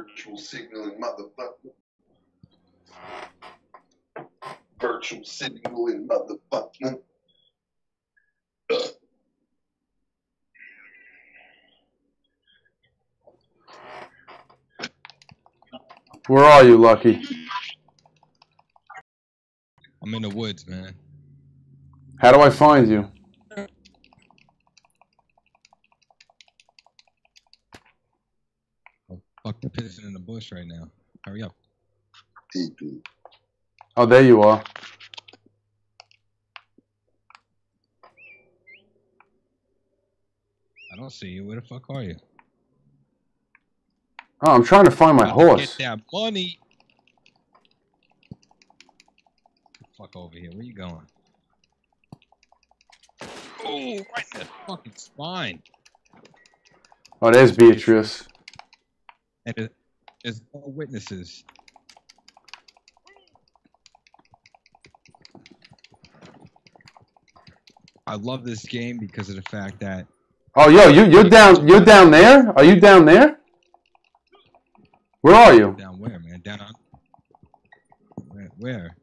Virtual signaling motherfucker. Virtual signaling motherfucker. Where are you, Lucky? I'm in the woods, man. How do I find you? Oh, fuck, the pissing in the bush right now. Hurry up. Oh, there you are. I don't see you. Where the fuck are you? Oh, I'm trying to find my horse. Get that money. Fuck over here. Where you going? Oh, right in the fucking spine. Oh, there's Beatrice. And there's no witnesses. I love this game because of the fact that. Oh, yo, you're down there? Are you down there? Where are you? Down where, man? Down on. Where?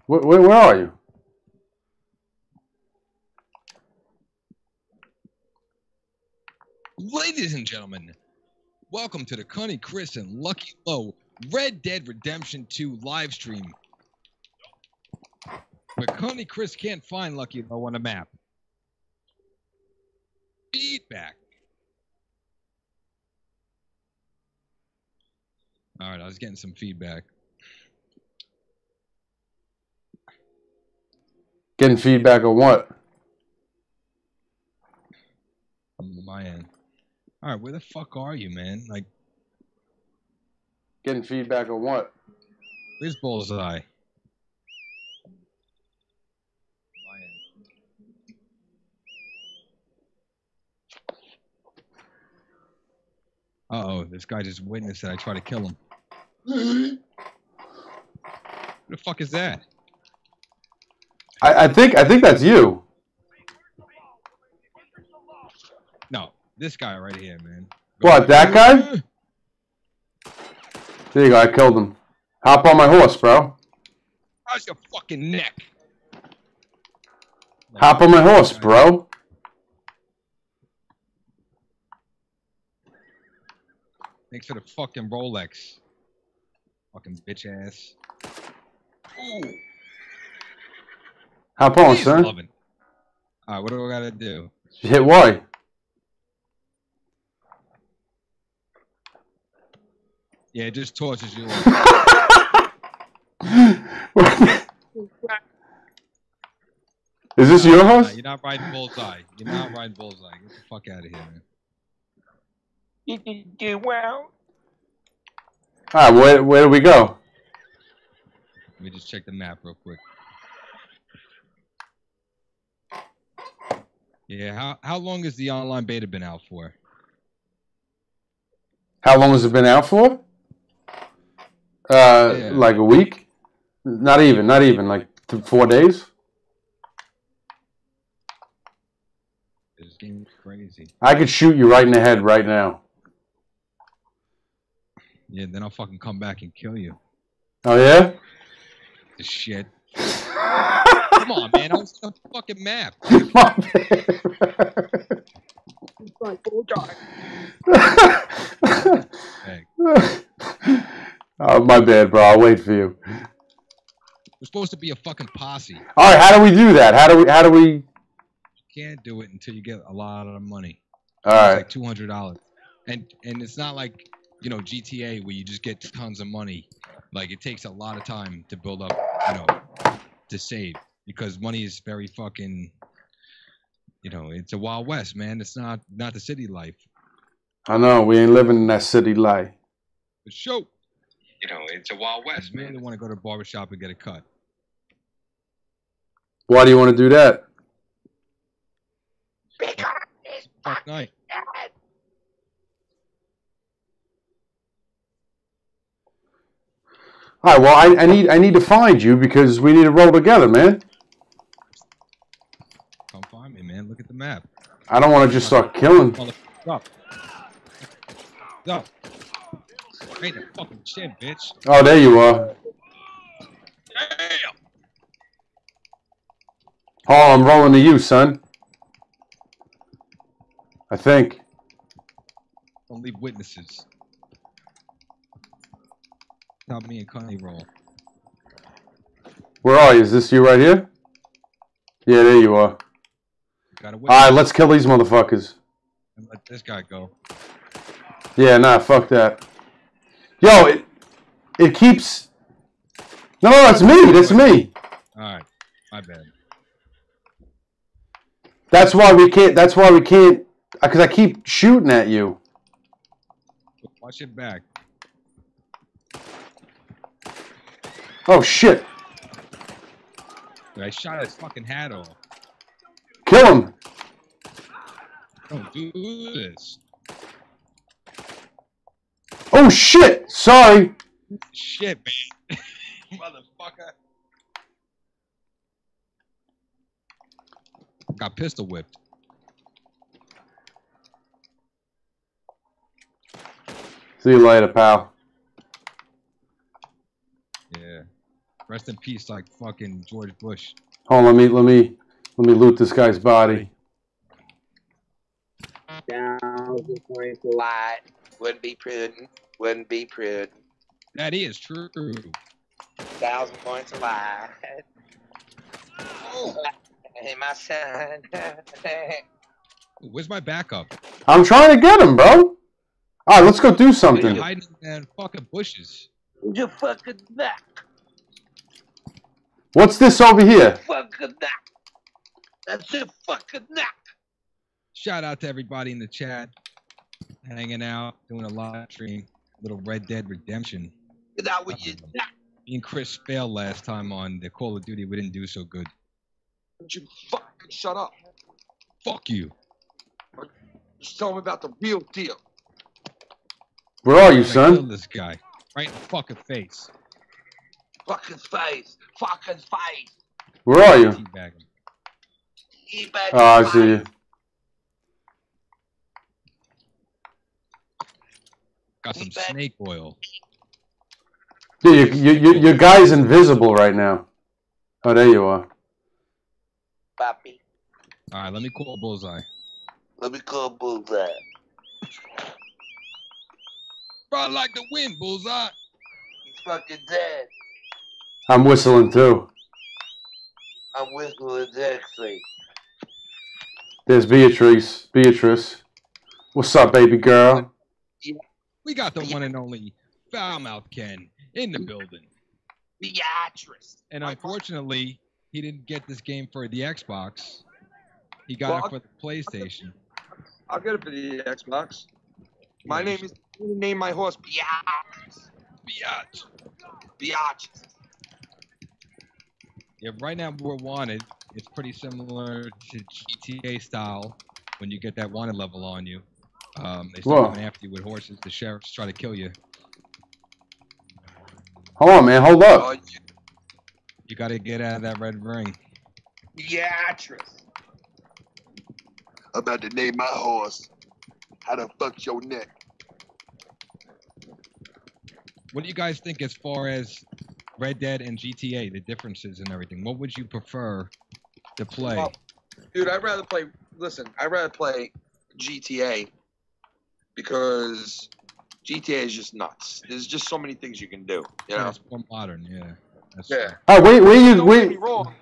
Where are you? Ladies and gentlemen, welcome to the Cunny, Chris, and Lucky Low Red Dead Redemption 2 live stream. But Cunny Chris can't find Lucky Low on the map. Feedback. Alright, I was getting some feedback. Getting feedback on what? On my end. Alright, where the fuck are you, man? Like, getting feedback on what? where's Bullseye? Uh-oh, this guy just witnessed that I tried to kill him. Who the fuck is that? I think that's you. No, this guy right here, man. What, that guy? There you go, I killed him. Hop on my horse, bro. How's your fucking neck? Hop on my horse, bro. Thanks for the fucking Rolex. Fucking bitch ass. Ooh. Hop on, son. Alright, what do I gotta do? Hit Y. Yeah, it just tortures you. Is this your horse? You're not riding Bullseye. You're not riding Bullseye. Get the fuck out of here, man. You did do well. Alright, where do we go? Let me just check the map real quick. Yeah, how long has the online beta been out for? How long has it been out for? Yeah. Like a week? Not even, like 4 days? This game's crazy. I could shoot you right in the head right now. Yeah, then I'll fucking come back and kill you. Oh, yeah? The shit. Come on, man. I was on the fucking map. My bad. Hey. Oh, my bad, bro. I'll wait for you. We're supposed to be a fucking posse. All right, how do we do that? How do we? You can't do it until you get a lot of money. All right. It's like $200, and it's not like, you know, GTA where you just get tons of money. Like, it takes a lot of time to build up, you know, to save, because money is very fucking, you know, it's a Wild West, man. It's not the city life. I know, we ain't living in that city life. The show. You know, it's a Wild West, man. They want to go to a barbershop and get a cut. Why do you want to do that? Fuck night. All right, well, I need to find you because we need to roll together, man. Come find me, man. Look at the map. I don't want to just start killing. Up. Go. Ain't the fucking shit, bitch. Oh, there you are. Damn! Oh, I'm rolling to you, son. I think. Don't leave witnesses. Help me and Cunny roll. Where are you? Is this you right here? Yeah, there you are. Got a witness. Alright, let's kill these motherfuckers. And let this guy go. Yeah, nah, fuck that. Yo, it keeps... No, that's me. That's me. Alright. My bad. That's why we can't... Because I keep shooting at you. Watch it back. Oh, shit. I shot his fucking hat off. Kill him. Don't do this. Oh, shit. Sorry. Shit, man. Motherfucker. Got pistol whipped. See you later, pal. Yeah. Rest in peace, like fucking George Bush. Hold on, let me loot this guy's body. Down, going to lie. Wouldn't be prudent. Wouldn't be prudent. That is true. 1,000 points of lie. Oh, hey, my son. Where's my backup? I'm trying to get him, bro. All right, let's go do You're something. hiding in fucking bushes. You fucking nut. What's this over here? Fucking nut. That's a fucking nut. Shout out to everybody in the chat, hanging out, doing a live stream, little Red Dead Redemption. Get out with your nut. Me and Chris failed last time on the Call of Duty. We didn't do so good. Don't you fucking shut up. Fuck you. Just tell me about the real deal. Where are you, I killed son? this guy right in the fucking face. Fucking face. Fucking face. Where are you? Teabag him. He back Oh, I see you. Got some snake oil. Yeah, your guy's invisible right now. Oh, there you are. Papi. All right, let me call Bullseye. Let me call Bullseye. Bro, I like to win, Bullseye. He's fucking dead. I'm whistling too. I'm whistling Dexley. There's Beatrice. Beatrice. What's up, baby girl? We got the one and only Foulmouth Ken in the building. Beatrice. And unfortunately, he didn't get this game for the Xbox. He got it for the PlayStation. I'll get it for the Xbox. My name is... Name my horse Beatrice. Biatch. Beatrice. Yeah, right now we're wanted. It's pretty similar to GTA style when you get that wanted level on you. They start coming after you with horses. The sheriffs try to kill you. Hold on, man. Hold up. Oh, You got to get out of that red ring. Beatrice. I'm about to name my horse. How to fuck your neck. What do you guys think as far as Red Dead and GTA, the differences and everything? What would you prefer to play? Well, dude, I'd rather play... Listen, I'd rather play GTA because GTA is just nuts. There's just so many things you can do, you know? It's more modern, yeah. That's Yeah. true. Oh, wait, Don't get me wrong.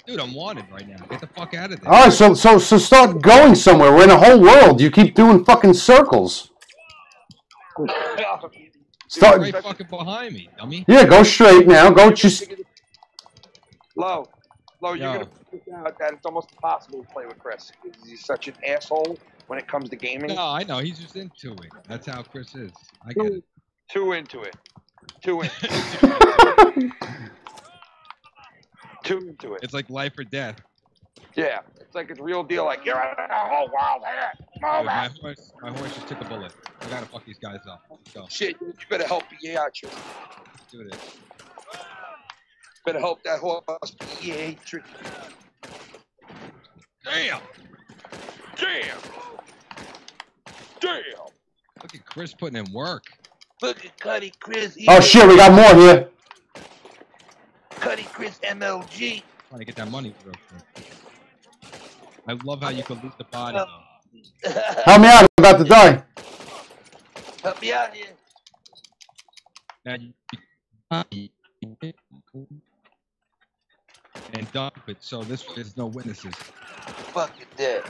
Dude, I'm wanted right now. Get the fuck out of there. All right, so start going somewhere. We're in a whole world. You keep doing fucking circles. Start. Right fucking behind me, dummy. Yeah, go straight now. Go just. Lo, you're Yo. gonna figure out that it's almost impossible to play with Chris because he's such an asshole when it comes to gaming. No, I know. He's just into it. That's how Chris is. I get it. Too into it. Too into it. It's like life or death. Yeah, it's like it's real deal. Like you're in the whole world here. Dude, Move my it. horse just took a bullet. I gotta fuck these guys up. Let's go. Shit, you better help Beatrice. Let's do this. Better help that horse Beatrice. Damn! Damn! Damn! Look at Chris putting in work. Look at Cunny Chris. Oh shit, we got more here. Cunny Chris MLG. Trying to get that money real quick. I love how you can loot the body though. Help me out, I'm about to die. Help me out here. Now you and dump it so this way there's no witnesses. Fuck it, dead.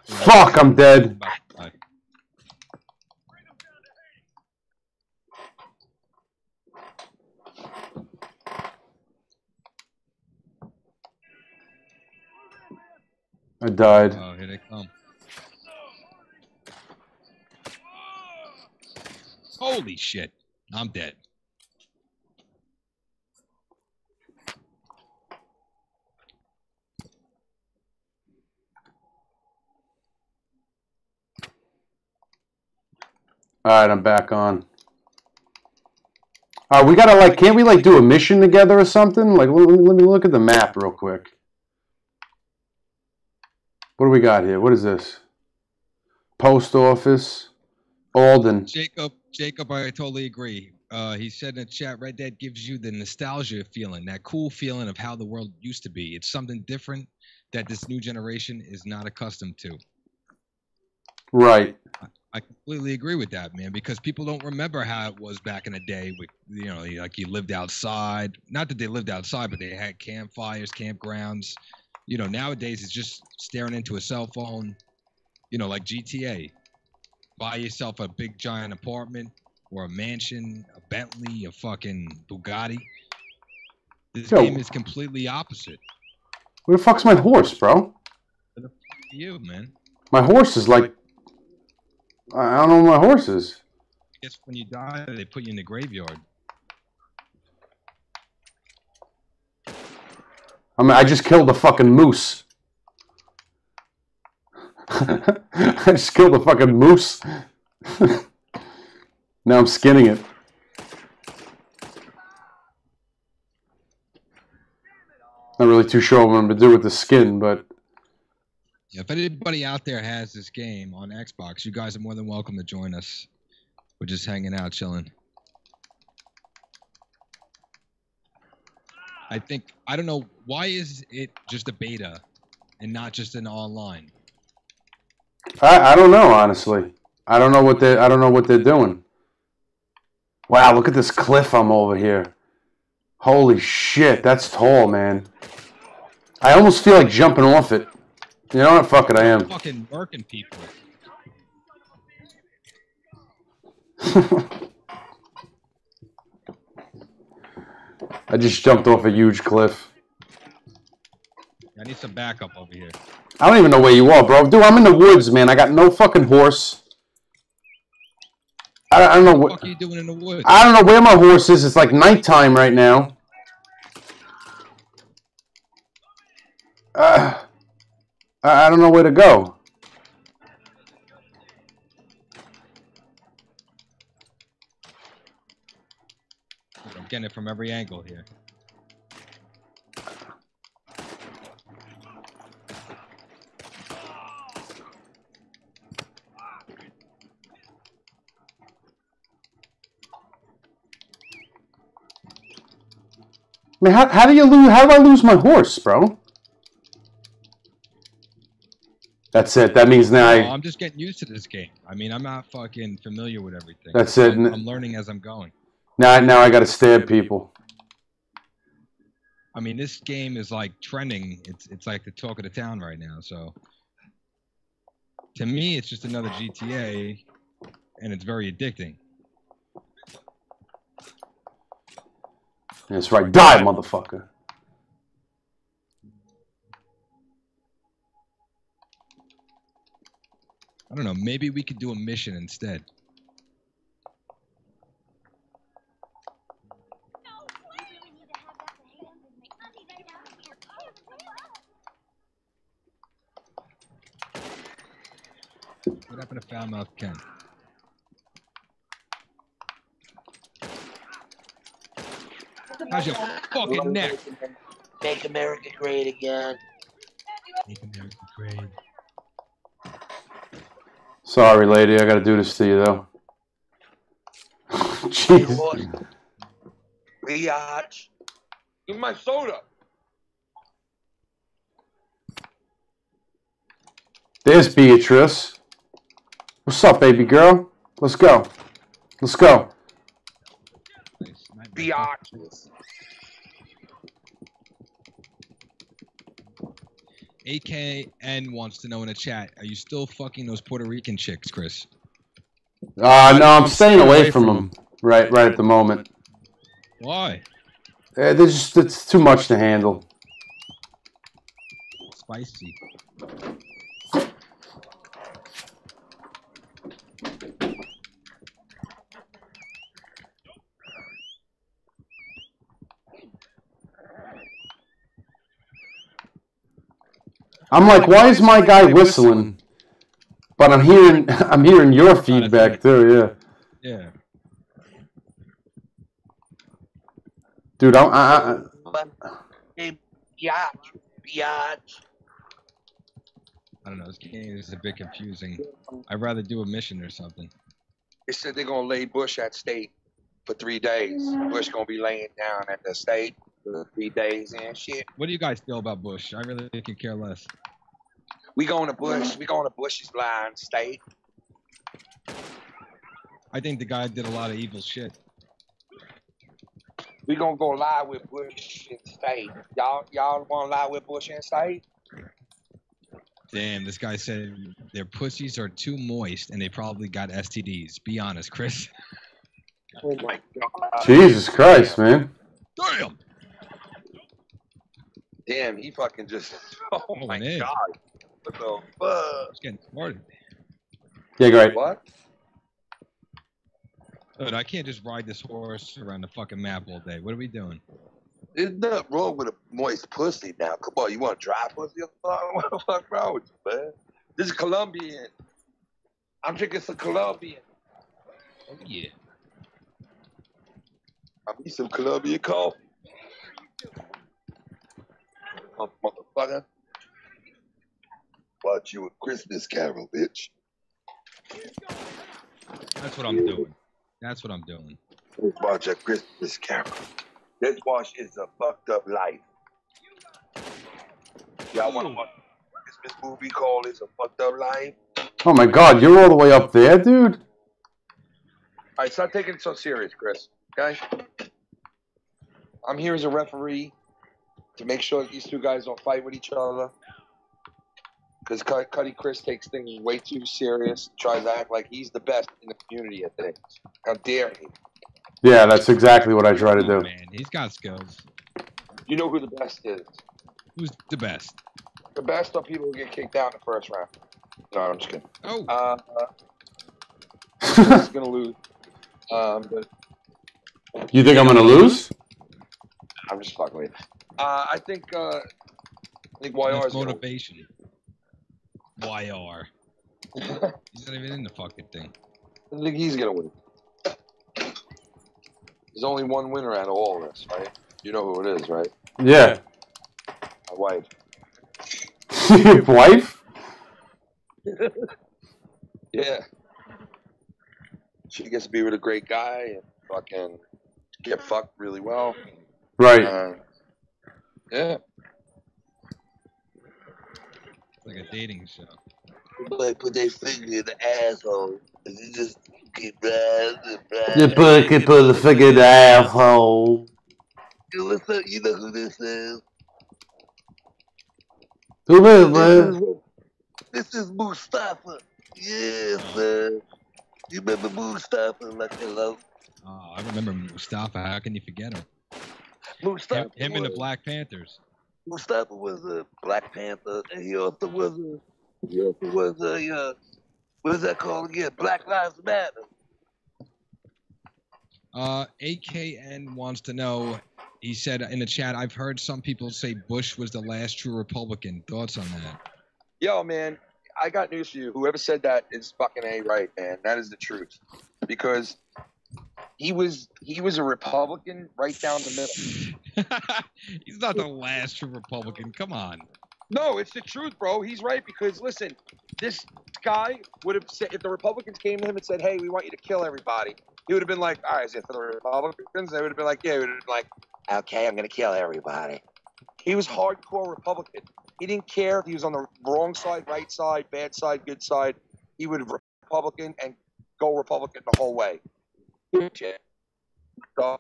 Fuck, I'm dead. I died. Oh, here they come. Holy shit. I'm dead. Alright, I'm back on. Alright, we gotta, like, can't we, like, do a mission together or something? Like, let me look at the map real quick. What do we got here? What is this? Post office. Alden. Jacob, I totally agree. He said in the chat, Red Dead gives you the nostalgia feeling, that cool feeling of how the world used to be. It's something different that this new generation is not accustomed to. Right. I completely agree with that, man, because people don't remember how it was back in the day with, you know, like you lived outside. Not that they lived outside, but they had campfires, campgrounds. You know, nowadays it's just staring into a cell phone, you know, like GTA. Buy yourself a big giant apartment or a mansion, a Bentley, a fucking Bugatti. This game is completely opposite. Where the fuck's my horse, bro? Where the fuck are you, man? My horse is like... I don't know where my horse is. I guess when you die, they put you in the graveyard. I mean, I just killed a fucking moose. I just killed a fucking moose. Now I'm skinning it. Not really too sure what I'm going to do with the skin, but... Yeah, if anybody out there has this game on Xbox, you guys are more than welcome to join us. We're just hanging out, chilling. I don't know, why is it just a beta and not just an online? I don't know, honestly. I don't know what they're doing. Wow, look at this cliff I'm over here. Holy shit, that's tall, man. I almost feel like jumping off it. You know what? Fuck it, I am. Fucking murking people. I just jumped off a huge cliff. I need some backup over here. I don't even know where you are, bro. Dude, I'm in the woods, man. I got no fucking horse. I don't know what the fuck are you doing in the woods? I don't know where my horse is. It's like nighttime right now. I don't know where to go. I'm getting it from every angle here. I mean, how do you lose? How do I lose my horse, bro? That's it. That means now I'm just getting used to this game. I mean, I'm not fucking familiar with everything. That's it. I'm learning as I'm going. Now I got to stab people. I mean, this game is like trending. It's like the talk of the town right now. So to me, it's just another GTA, and it's very addicting. That's right. Die, motherfucker. I don't know. Maybe we could do a mission instead. What happened to Foulmouth Ken? How's your fucking neck? Make America great again. Make America great. Sorry, lady. I got to do this to you, though. Jeez. Biatch. Give me my soda. There's Beatrice. What's up, baby girl? Let's go. Let's go. Biatch. AKN wants to know in the chat, are you still fucking those Puerto Rican chicks, Chris? No, I'm staying away from them right at the moment. Why? It's too much to handle. Spicy. I'm like, why is my guy whistling? But I'm hearing your feedback too. Yeah. Yeah. Dude, Hey, biatch. I don't know. This game is a bit confusing. I'd rather do a mission or something. They said they're gonna lay Bush at state for 3 days. Bush gonna be laying down at the state for 3 days and shit. What do you guys feel about Bush? I really could care less. We going to Bush. We going to Bush's blind state. I think the guy did a lot of evil shit. We gonna go lie with Bush in state. Y'all wanna lie with Bush in state? Damn, this guy said their pussies are too moist and they probably got STDs. Be honest, Chris. Oh my god. Jesus Christ, man. Damn. Damn, he fucking just. Oh my man. god. What the fuck? It's getting started. Yeah, go ahead. What? Dude, I can't just ride this horse around the fucking map all day. What are we doing? There's nothing wrong with a moist pussy now. Come on, you want dry pussy or something? What the fuck wrong with you, man? This is Colombian. I'm drinking some Colombian. Oh, yeah. I need some Colombian coffee. Oh, motherfucker. Watch you a Christmas Carol, bitch. That's what I'm doing. That's what I'm doing. Let's watch a Christmas Carol. Let's watch It's a Fucked Up Life. Y'all want to watch a Christmas movie called It's a Fucked Up Life? Oh my God, you're all the way up there, dude. All right, stop taking it so serious, Chris. Okay? I'm here as a referee to make sure that these two guys don't fight with each other. Because Cunny Chris takes things way too serious, tries to act like he's the best in the community at things. How dare he? Yeah, that's exactly what I try to do. Man, he's got skills. You know who the best is? Who's the best? The best are people who get kicked out in the first round. No, I'm just kidding. Oh. Chris is going to lose. But You think I'm gonna lose? I'm just fucking with you. I think YR That's is gonna motivation. YR. He's not even in the fucking thing. I think he's gonna win. There's only one winner out of all this, right? You know who it is, right? Yeah. My wife. Your wife? Yeah. She gets to be with a great guy and fucking get fucked really well. Right. Yeah. It's like a dating show. Somebody put their finger in the asshole and you just keep riding and You riding. put the finger in the asshole. What's up? You know who this is? Who is, man? This is Mustafa. Yes, sir. You remember Mustafa? Like, hello. Oh, I remember Mustafa. How can you forget him? Mustafa. Him and the Black Panthers. Mustafa was a Black Panther, and he also was a what is that called again? Black Lives Matter. AKN wants to know, he said in the chat, I've heard some people say Bush was the last true Republican. Thoughts on that? Yo, man, I got news for you. Whoever said that is fucking A right, man. That is the truth. Because He was a Republican right down the middle. He's not the last true Republican. Come on. No, it's the truth, bro. He's right because listen, this guy would have said if the Republicans came to him and said, "Hey, we want you to kill everybody," he would have been like, "All right, is it for the Republicans?" They would have been like, "Yeah," he would have been like, "Okay, I'm gonna kill everybody." He was hardcore Republican. He didn't care if he was on the wrong side, right side, bad side, good side. He would Republican and go Republican the whole way. So,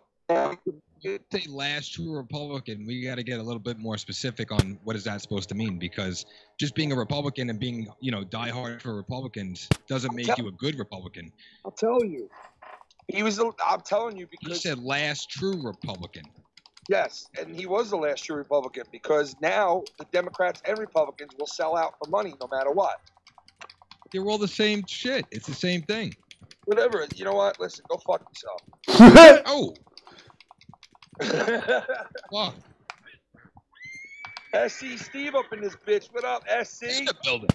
Say last true Republican, we got to get a little bit more specific on what is that supposed to mean, because just being a Republican and being, diehard for Republicans doesn't make you a good Republican. I'll tell you. I'm telling you because... You said last true Republican. Yes, and he was the last true Republican because now the Democrats and Republicans will sell out for money no matter what. They're all the same shit. It's the same thing. Whatever. You know what? Listen, go fuck yourself. Oh. Fuck. SC Steve up in this bitch. What up, SC? In the building.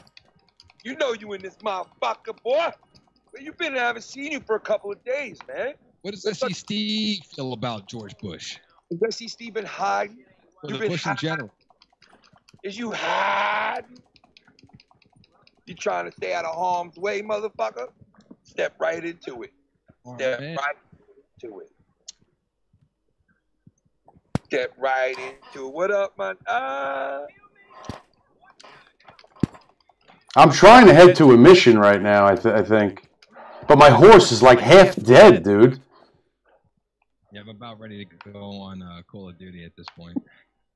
You know you in this motherfucker, boy. Where you been? I haven't seen you for a couple of days, man. What does SC Steve feel about George Bush? Is SC Steve been hiding? Or the Bush in general? Is you hiding? You trying to stay out of harm's way, motherfucker? Step right into it. Step right into it. Step right into it. What up, man? I'm trying to head to a mission right now, I think. But my horse is like half dead, dude. Yeah, I'm about ready to go on Call of Duty at this point.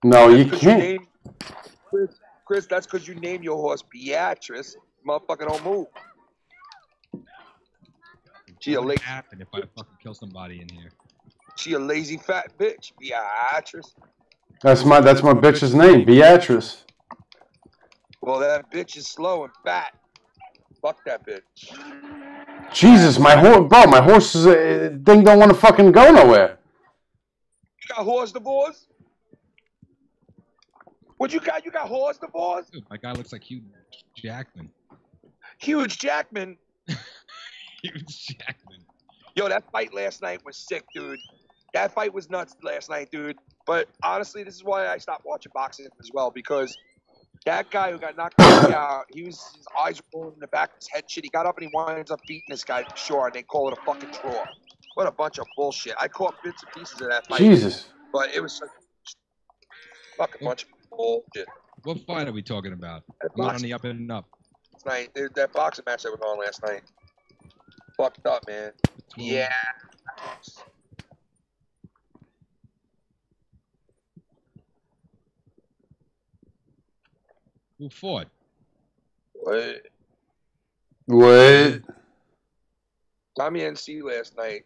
No, you can't. Chris, that's because you named your horse Beatrice. Motherfucker don't move. She a lazy. Happen if I fucking kill somebody in here. She a lazy fat bitch, Beatrice. That's my bitch's name, Beatrice. Well, that bitch is slow and fat. Fuck that bitch. Jesus, my horse is thing don't want to fucking go nowhere. You got horse divorce? What you got? You got horse divorce? Dude, my guy looks like Hugh Jackman. Huge Jackman. Huge Jackman. Yo, that fight last night was sick, dude. That fight was nuts last night, dude. But honestly, this is why I stopped watching boxing as well, because that guy who got knocked out, his eyes were rolling in the back of his head shit. He got up and he winds up beating this guy for sure, and they call it a fucking draw. What a bunch of bullshit. I caught bits and pieces of that fight. Jesus. But it was such a fucking bunch of bullshit. What fight are we talking about? I'm on the up and up. Night, that boxing match that was on last night. Fucked up, man. Yeah. Who fought? What? Tommy NC last night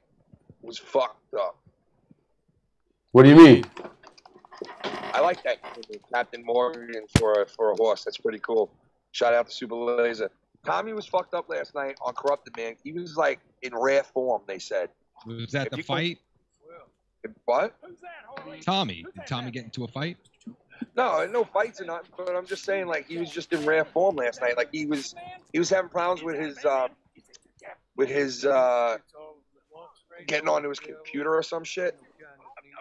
was fucked up. What do you mean? I like that Captain Morgan for a horse. That's pretty cool. Shout out to Super Laser. Tommy was fucked up last night on Corrupted, man. He was like in rare form, they said. Was that the fight? What? Tommy. Did Tommy get into a fight? No fights or nothing, but I'm just saying, like, he was just in rare form last night. Like, he was having problems with his getting onto his computer or some shit.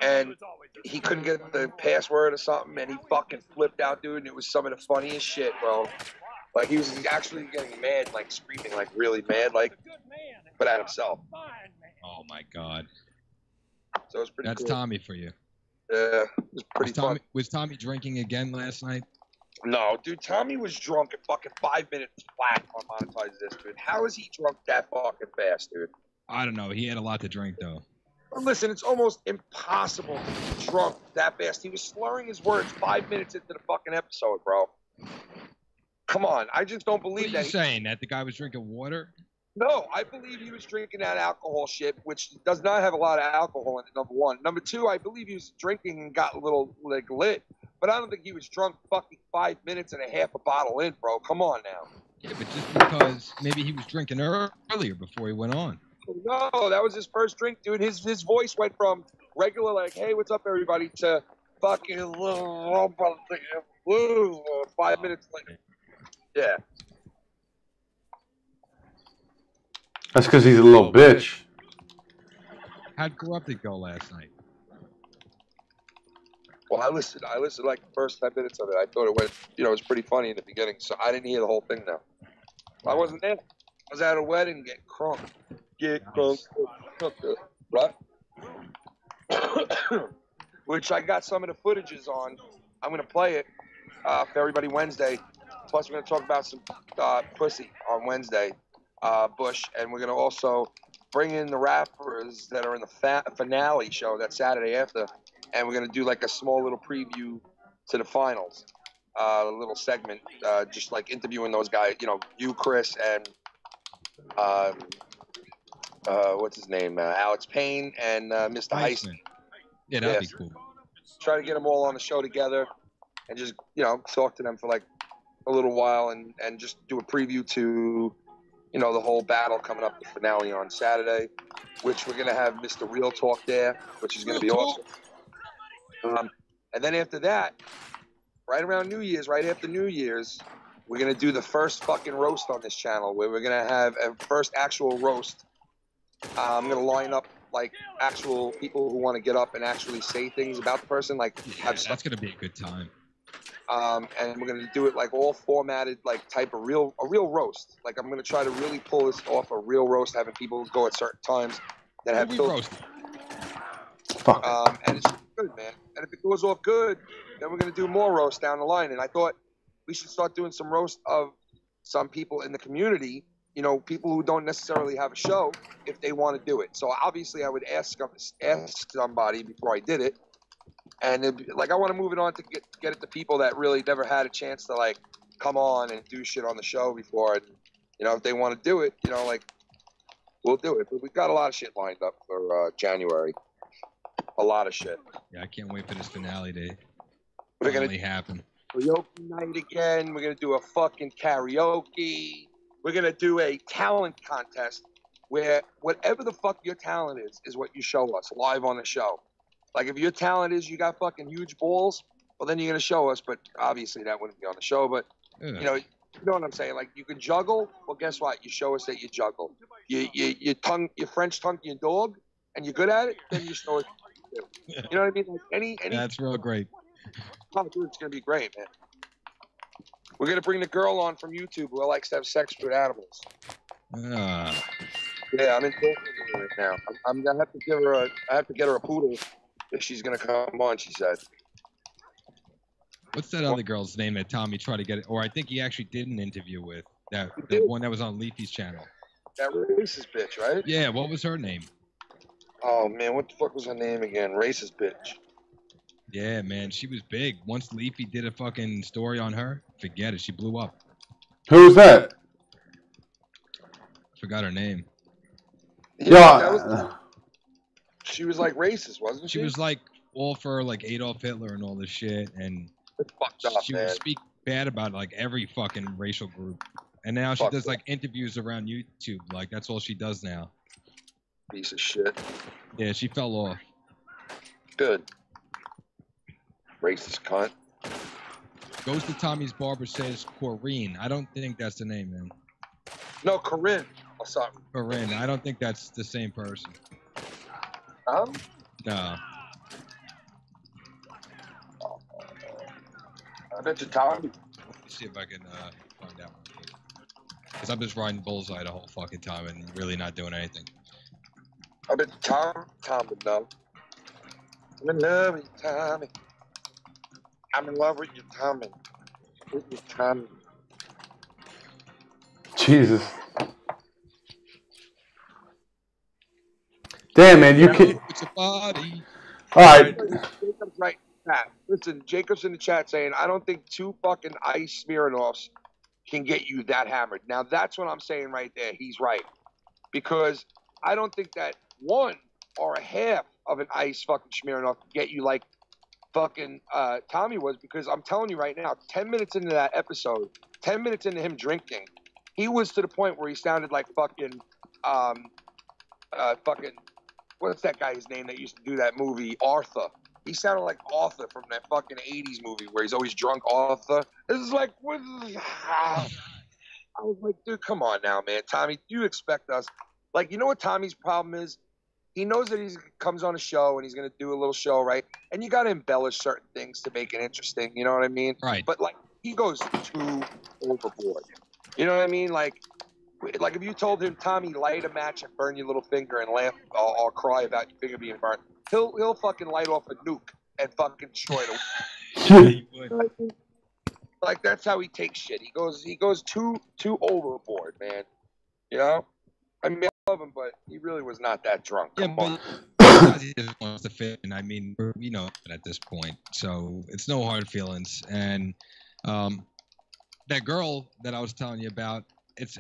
And he couldn't get the password or something, and he fucking flipped out, dude, and it was some of the funniest shit, bro. Like, he was actually getting mad, like, screaming, like, really mad, like, but at himself. Oh, my God. So it was pretty That's cool. Tommy for you. Yeah, it was pretty fun. Was Tommy drinking again last night? No, dude, Tommy was drunk at fucking 5 minutes flat on Monetize This, dude. How is he drunk that fucking fast, dude? I don't know. He had a lot to drink, though. Listen, it's almost impossible to be drunk that fast. He was slurring his words 5 minutes into the fucking episode, bro. Come on, I just don't believe that. What are you saying? That the guy was drinking water? No, I believe he was drinking that alcohol shit, which does not have a lot of alcohol in it, number one. Number two, I believe he was drinking and got a little, like, lit. But I don't think he was drunk fucking 5 minutes and a half a bottle in, bro. Come on now. Yeah, but just because maybe he was drinking earlier before he went on. No, that was his first drink, dude. His voice went from regular, like, hey, what's up, everybody, to fucking 5 minutes later. Yeah. That's because he's a little bitch. How'd Corrupted go last night? Well, I listened like the first 10 minutes of it. I thought it went, it was pretty funny in the beginning. So I didn't hear the whole thing now. I wasn't there. I was at a wedding getting crunk. Right? Which I got some of the footages on. I'm going to play it for everybody Wednesday. Plus, we're going to talk about some pussy on Wednesday, Bush. And we're going to also bring in the rappers that are in the finale show that Saturday after. And we're going to do like a small little preview to the finals. A little segment, just like interviewing those guys, you, Chris, and what's his name? Alex Payne and Mr. Heisman. Yeah, that'd be cool. Try to get them all on the show together and just, talk to them for like a little while and just do a preview to, the whole battle coming up, the finale on Saturday, which we're going to have Mr. Real Talk there, which is going to be awesome. And then after that, right around New Year's, right after New Year's, we're going to do the first fucking roast on this channel where we're going to have a first actual roast. I'm going to line up like actual people who want to get up and actually say things about the person. Like, that's going to be a good time. And we're going to do it like all formatted, like type of a real roast. Like I'm going to try to really pull this off a real roast, having people go at certain times that have roasted. And it's good, man. And if it goes off good, then we're going to do more roast down the line. And I thought we should start doing some roast of some people in the community, people who don't necessarily have a show, if they want to do it. So obviously I would ask somebody before I did it. And I want to move it on to get it to people that really never had a chance to like come on and do shit on the show before. And, if they want to do it, we'll do it. But we've got a lot of shit lined up for January. A lot of shit. Yeah, I can't wait for this finale to finally happen. Karaoke night again. We're going to do a fucking karaoke. We're going to do a talent contest where whatever the fuck your talent is what you show us live on the show. Like if your talent is you got fucking huge balls, well then you're going to show us, but obviously that wouldn't be on the show. But, you know what I'm saying? Like you can juggle. Well, guess what? You show us that you juggle. You French tongue your dog and you're good at it, then you show us. You know what I mean? Like any That's real great. Oh, dude, it's gonna be great, man. We're gonna bring the girl on from YouTube who likes to have sex with animals. Yeah, I'm in talking right now. I'm gonna have to give her I have to get her a poodle if she's gonna come on. She said. What's that other girl's name that Tommy tried to get it? Or I think he actually did an interview with the one that was on Leafy's channel. That racist bitch, right? Yeah. What was her name? Oh man, what the fuck was her name again? Racist bitch. Yeah, man, she was big. Once Leafy did a fucking story on her, forget it. She blew up. Who's that? Forgot her name. Yeah. She was like racist, wasn't she? She was like all for like Adolf Hitler and all this shit, and she would speak bad about like every fucking racial group. And now she does like interviews around YouTube. Like that's all she does now. Piece of shit. Yeah, she fell off. Good. Racist cunt. Goes to Tommy's barber, says Corinne. I don't think that's the name, man. No, Corinne or something. Corinne. I don't think that's the same person. No. I bet you Tommy. Let me see if I can find out. Because I'm just riding bullseye the whole fucking time and really not doing anything. I bet Tom would know. I'm in love with you, Tommy. I'm in love with you, Tommy. With you, Tommy. Jesus. Damn, man, you can. It's a body. All right. Jacob's right in the chat. Listen, Jacob's in the chat saying, I don't think 2 fucking ice Smirnoffs can get you that hammered. Now, that's what I'm saying right there. He's right. Because I don't think that 1 or a half of an ice fucking Smirnoff can get you like fucking Tommy was, because I'm telling you right now, 10 minutes into that episode, 10 minutes into him drinking, he was to the point where he sounded like fucking what's that guy's name that used to do that movie, Arthur. He sounded like Arthur from that fucking 80s movie where he's always drunk Arthur. This is like, what is I was like, dude, come on now, man. Tommy, do you expect us? Like, you know what Tommy's problem is? he knows that he comes on a show and he's going to do a little show, right? And you got to embellish certain things to make it interesting. You know what I mean? Right. But like he goes too overboard. You know what I mean? Like if you told him, Tommy, light a match and burn your little finger and laugh or cry about your finger being burnt, he'll fucking light off a nuke and fucking destroy it. He would. Like that's how he takes shit. He goes too overboard, man. You know? I mean, I love him, but he really was not that drunk. Yeah, Come on. but he just wants to fit in. I mean, we know it at this point, so it's no hard feelings. And that girl that I was telling you about,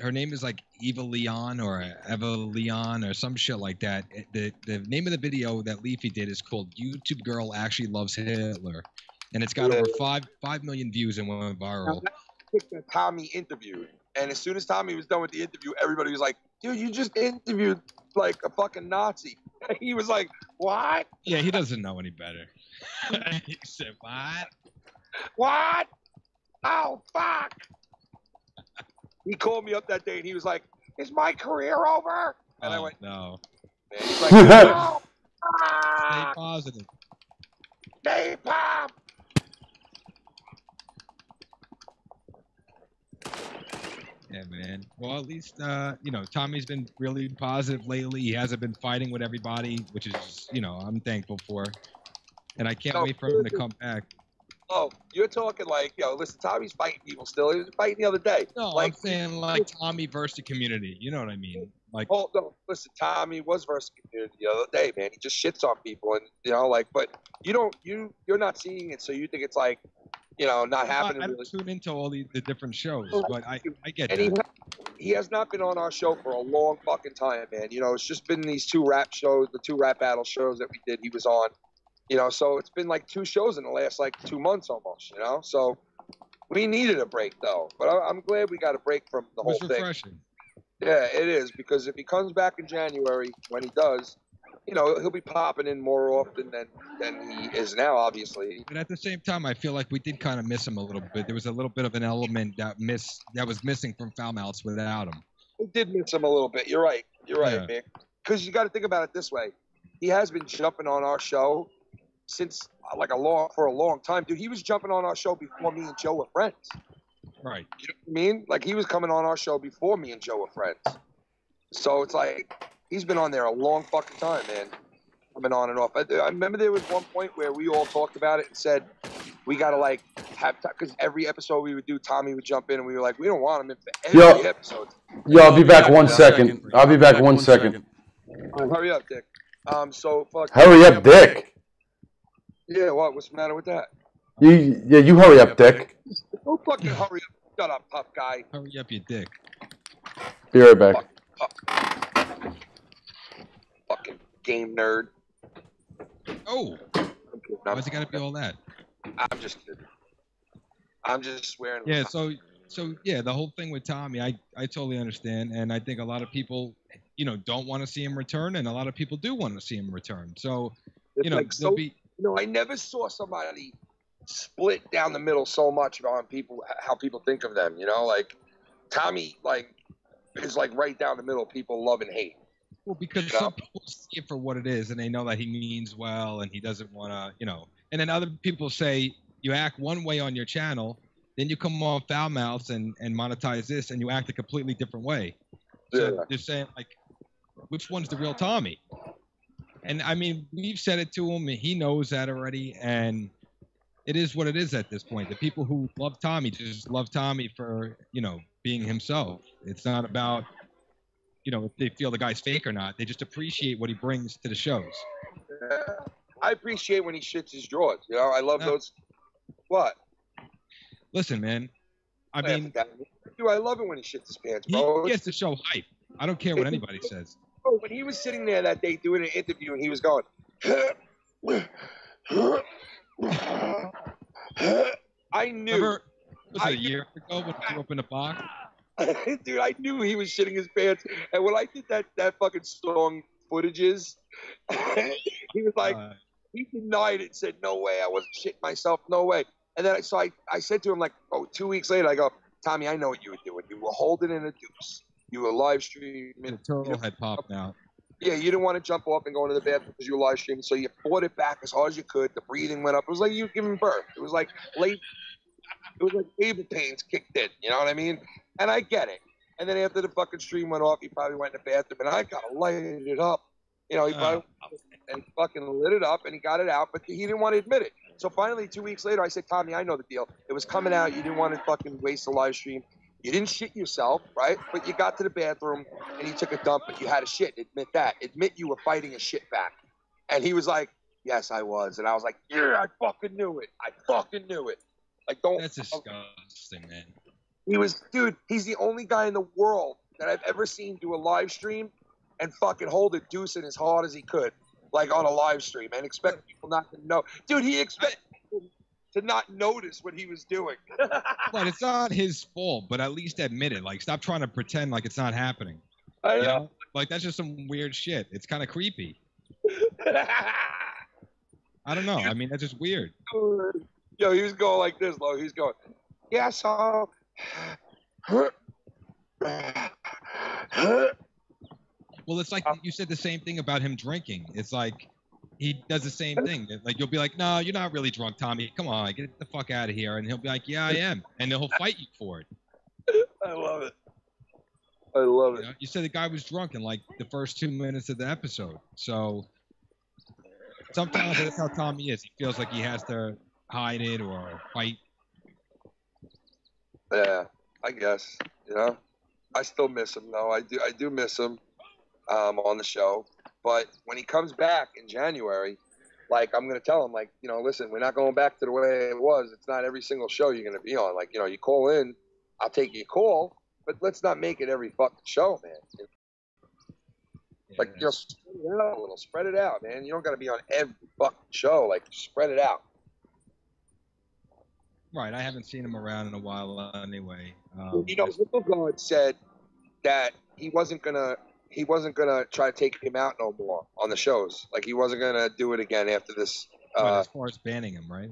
her name is like Eva Leon or Eva Leon or some shit like that. The name of the video that Leafy did is called "YouTube Girl Actually Loves Hitler," and it's got over 5 million views and went viral. That Tommy interviewed, and as soon as Tommy was done with the interview, everybody was like, "Dude, you just interviewed like a fucking Nazi." And he was like, "What?" Yeah, he doesn't know any better. He said, "What? What? Oh fuck!" He called me up that day and he was like, "Is my career over?" And I went, "No." And he's like, "No, Stay positive. Stay pop." Yeah, man. Well, at least Tommy's been really positive lately. He hasn't been fighting with everybody, which is I'm thankful for. And I can't wait for him to come back. Oh, you're talking like, listen, Tommy's fighting people still. He was fighting the other day. No, like, I'm saying like Tommy versus the community. You know what I mean? Like, oh no, listen, Tommy was versus the community the other day, man. He just shits on people, and but you're not seeing it, so you think it's like, not happening. I don't tune into all the different shows, but I get and that. He has not been on our show for a long fucking time, man. It's just been these 2 rap shows, the 2 rap battle shows that we did. He was on. So it's been like 2 shows in the last like 2 months almost, So we needed a break though, but I'm glad we got a break from the whole thing. It's refreshing. Yeah, it is, because if he comes back in January, when he does, he'll be popping in more often than he is now, obviously. But at the same time, I feel like we did kind of miss him a little bit. There was a little bit of an element that was missing from Foul Mouths without him. We did miss him a little bit. You're right, Yeah. man. Because you got to think about it this way: he has been jumping on our show since for a long time, dude. He was jumping on our show before me and Joe were friends. Right. You know what I mean? Like, he was coming on our show before me and Joe were friends. So it's like he's been on there a long fucking time, man. Coming on and off. I remember there was one point where we all talked about it and said we gotta have because every episode we would do, Tommy would jump in, and we were like, we don't want him in for every episode. Yo, I'll be back 1 second. I'll be back 1 second. Hurry up, Dick. Hurry up, Dick. Yeah, what? What's the matter with that? You hurry up, Dick. Don't fucking hurry up. Shut up, tough guy. Hurry up, you dick. Be right back. Fucking game nerd. Oh. Why's it gotta be all that? I'm just kidding. I'm just swearing. Yeah, so yeah, the whole thing with Tommy, I totally understand, and I think a lot of people, don't want to see him return, and a lot of people do want to see him return. So, I never saw somebody split down the middle so much on people, how people think of them. Like Tommy, is right down the middle. People love and hate. Well, because some people see it for what it is, and they know that he means well, and he doesn't want to, And then other people say you act one way on your channel, then you come on Foul Mouths and monetize this, and you act a completely different way. So they're saying which one's the real Tommy? And I mean, we've said it to him, and he knows that already, and it is what it is at this point. The people who love Tommy just love Tommy for, being himself. It's not about, if they feel the guy's fake or not. They just appreciate what he brings to the shows. Yeah. I appreciate when he shits his drawers. I love those. What? Listen, man. I mean, dude, I love it when he shits his pants, bro. He gets to show hype. I don't care what anybody says. Bro, when he was sitting there that day doing an interview and he was going, I knew. Remember, was it a year ago when he opened the box? Dude, I knew he was shitting his pants. And when I did that fucking song footages, he was like, he denied it, said, no way, I wasn't shitting myself, no way. And then I said to him, 2 weeks later, I go, Tommy, I know what you were doing. You were holding in a deuce. You were live streaming. The turtle had popped out. Yeah, you didn't want to jump off and go into the bathroom because you were live streaming, so you fought it back as hard as you could. The breathing went up. It was like you giving birth. It was like labor pains kicked in. You know what I mean? And I get it. And then after the fucking stream went off, he probably went in the bathroom, and I gotta light it up. You know, he probably and fucking lit it up, and he got it out, but he didn't want to admit it. So finally, 2 weeks later, I said, Tommy, I know the deal. It was coming out. You didn't want to fucking waste a live stream. You didn't shit yourself, right? But you got to the bathroom, and you took a dump, but you had a shit. Admit that. Admit you were fighting a shit back. And he was like, yes, I was. And I was like, yeah, I fucking knew it. I fucking knew it. Like, don't. That's disgusting, man. He was, dude, he's the only guy in the world that I've ever seen do a live stream and fucking hold a deuce in as hard as he could, like on a live stream, and expect people not to know. Dude, he expected people to not notice what he was doing. But it's not his fault, but at least admit it. Like, stop trying to pretend like it's not happening. I You know. know? Like, that's just some weird shit. It's kind of creepy. I don't know. I mean, that's just weird. Yo, he was going like this, Lo. He's going, yeah, so. Well, it's like you said the same thing about him drinking. It's like he does the same thing. Like, you'll be like, no, you're not really drunk, Tommy. Come on, get the fuck out of here. And he'll be like, yeah, I am. And then he'll fight you for it. I love it. I love You know, you said the guy was drunk in like the first 2 minutes of the episode. So sometimes that's how Tommy is. He feels like he has to hide it or fight. Yeah, I guess. You know, I still miss him though. I do miss him on the show. But when he comes back in January, like I'm gonna tell him, like, you know, listen, we're not going back to the way it was. It's not every single show you're gonna be on. Like, you know, you call in, I'll take your call, but let's not make it every fucking show, man. Yeah, Like, you know, spread it out a little. Spread it out, man. You don't gotta be on every fucking show. Like, spread it out. right. I haven't seen him around in a while anyway. You know, Guard said that he wasn't gonna try to take him out no more on the shows. Like, he wasn't gonna do it again after this. As far as banning him, right?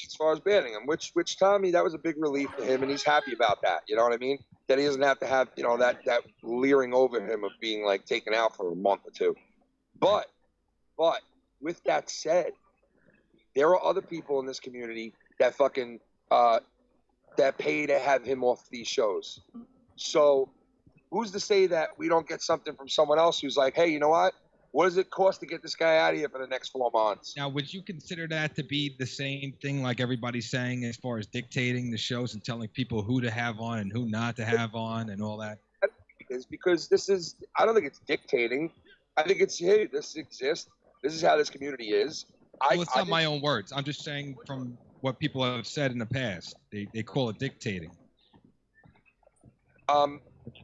As far as banning him, which Tommy, that was a big relief to him, and he's happy about that. You know what I mean? That he doesn't have to have, you know, that leering over him of being like taken out for a month or two. But with that said, there are other people in this community that fucking that pay to have him off these shows. So who's to say that we don't get something from someone else who's like, hey, you know what does it cost to get this guy out of here for the next 4 months? Now, would you consider that to be the same thing like everybody's saying as far as dictating the shows and telling people who to have on and who not to have on and all that? Because this is, I don't think it's dictating. I think it's, hey, this exists. This is how this community is. Well, it's not my own words. I'm just saying from what people have said in the past. They call it dictating.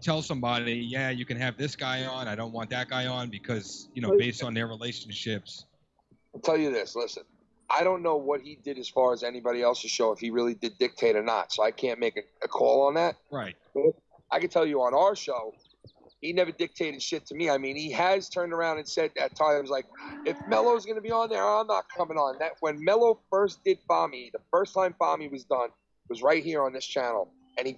Tell somebody, yeah, you can have this guy on. I don't want that guy on because, you know, based on their relationships. I'll tell you this. Listen, I don't know what he did as far as anybody else's show, if he really did dictate or not. So I can't make a call on that. Right. I can tell you on our show, he never dictated shit to me. I mean, he has turned around and said at times, like, if Mello's going to be on there, I'm not coming on. That when Mello first did Fami, the first time Fami was done was right here on this channel. And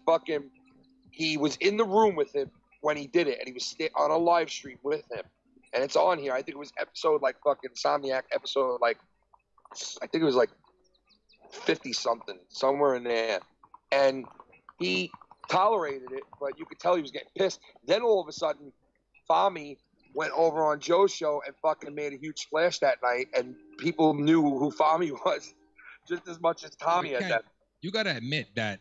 he was in the room with him when he did it. And he was on a live stream with him. And it's on here. I think it was episode like fucking Insomniac episode, like, I think it was like 50 something, somewhere in there. And he tolerated it, but you could tell he was getting pissed. Then all of a sudden, Fami went over on Joe's show and fucking made a huge splash that night, and people knew who Fami was just as much as Tommy at that. You got to admit that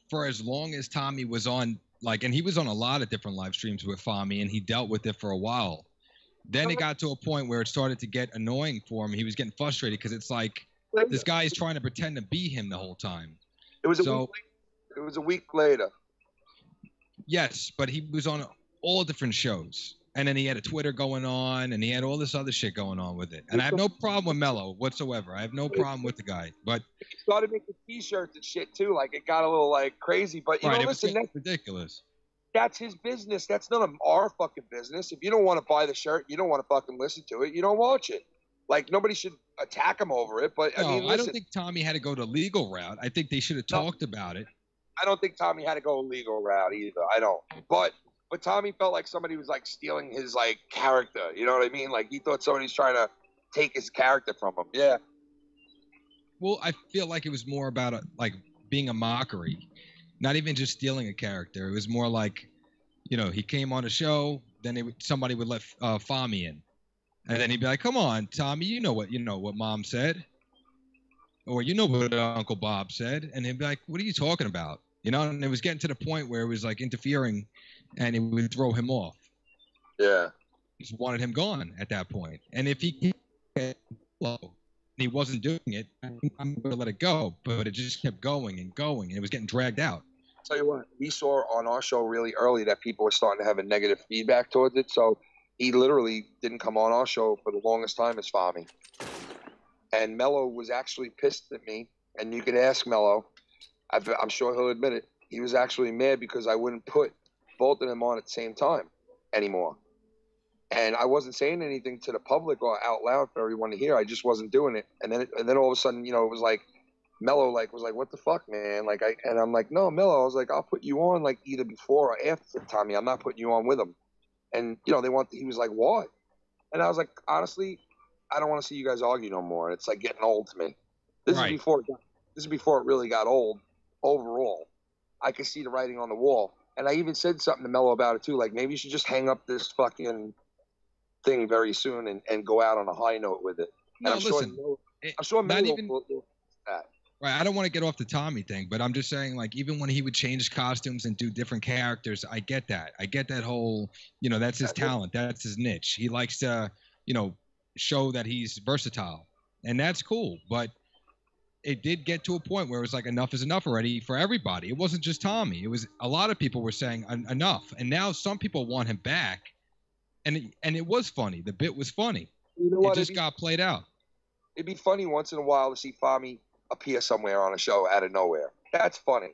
for as long as Tommy was on, like, and he was on a lot of different live streams with Fami, and he dealt with it for a while. Then it got to a point where it started to get annoying for him. He was getting frustrated because it's like this guy is trying to pretend to be him the whole time. It was a week later. Yes, but he was on all different shows. And then he had a Twitter going on, and he had all this other shit going on with it. And I have no problem with Mello whatsoever. I have no problem with the guy. But he started making T-shirts and shit too. Like, it got a little like crazy. But you know, listen, that's ridiculous. That's his business. That's none of our fucking business. If you don't want to buy the shirt, you don't want to fucking listen to it, you don't watch it. Like, nobody should attack him over it. But no, I mean, listen, I don't think Tommy had to go the legal route. I think they should have talked about it. I don't think Tommy had to go a legal route either. I don't. But But Tommy felt like somebody was like stealing his like character. You know what I mean? Like he thought somebody's trying to take his character from him. Yeah. Well, I feel like it was more about like being a mockery, not even just stealing a character. It was more like, he came on a show, then somebody would let Fami in, and then he'd be like, "Come on, Tommy, you know what Mom said, or you know what Uncle Bob said," and he'd be like, "What are you talking about?" And it was getting to the point where it was like interfering, and it would throw him off. Yeah. He just wanted him gone at that point, and if he he wasn't doing it, I'm going to let it go. But it just kept going and going, and it was getting dragged out. Tell you what, we saw on our show really early that people were starting to have a negative feedback towards it. So he literally didn't come on our show for the longest time as Fami. And Mello was actually pissed at me. And you can ask Mello. I'm sure he'll admit it. He was actually mad because I wouldn't put both of them on at the same time anymore. And I wasn't saying anything to the public or out loud for everyone to hear. I just wasn't doing it. And then all of a sudden, it was like Mello was like, "What the fuck, man?" And I'm like, "No, Mello." I was like, "I'll put you on like either before or after Tommy. I'm not putting you on with him." And he was like, "What?" And I was like, "Honestly, I don't want to see you guys argue no more. It's like getting old to me." This is before it really got old. Overall, I could see the writing on the wall. And I even said something to Mello about it too. Like, maybe you should just hang up this fucking thing very soon and go out on a high note with it. No, and listen. I'm sure Not Mello even will do that. Right, I don't want to get off the Tommy thing, but I'm just saying, like, even when he would change costumes and do different characters, I get that. I get that whole, that's his talent. That's his niche. He likes to, show that he's versatile. And that's cool. But it did get to a point where it was like, enough is enough already for everybody. It wasn't just Tommy. It was a lot of people were saying enough. And now some people want him back. And it was funny. The bit was funny. It just got played out. It'd be funny once in a while to see Fami appear somewhere on a show out of nowhere. That's funny.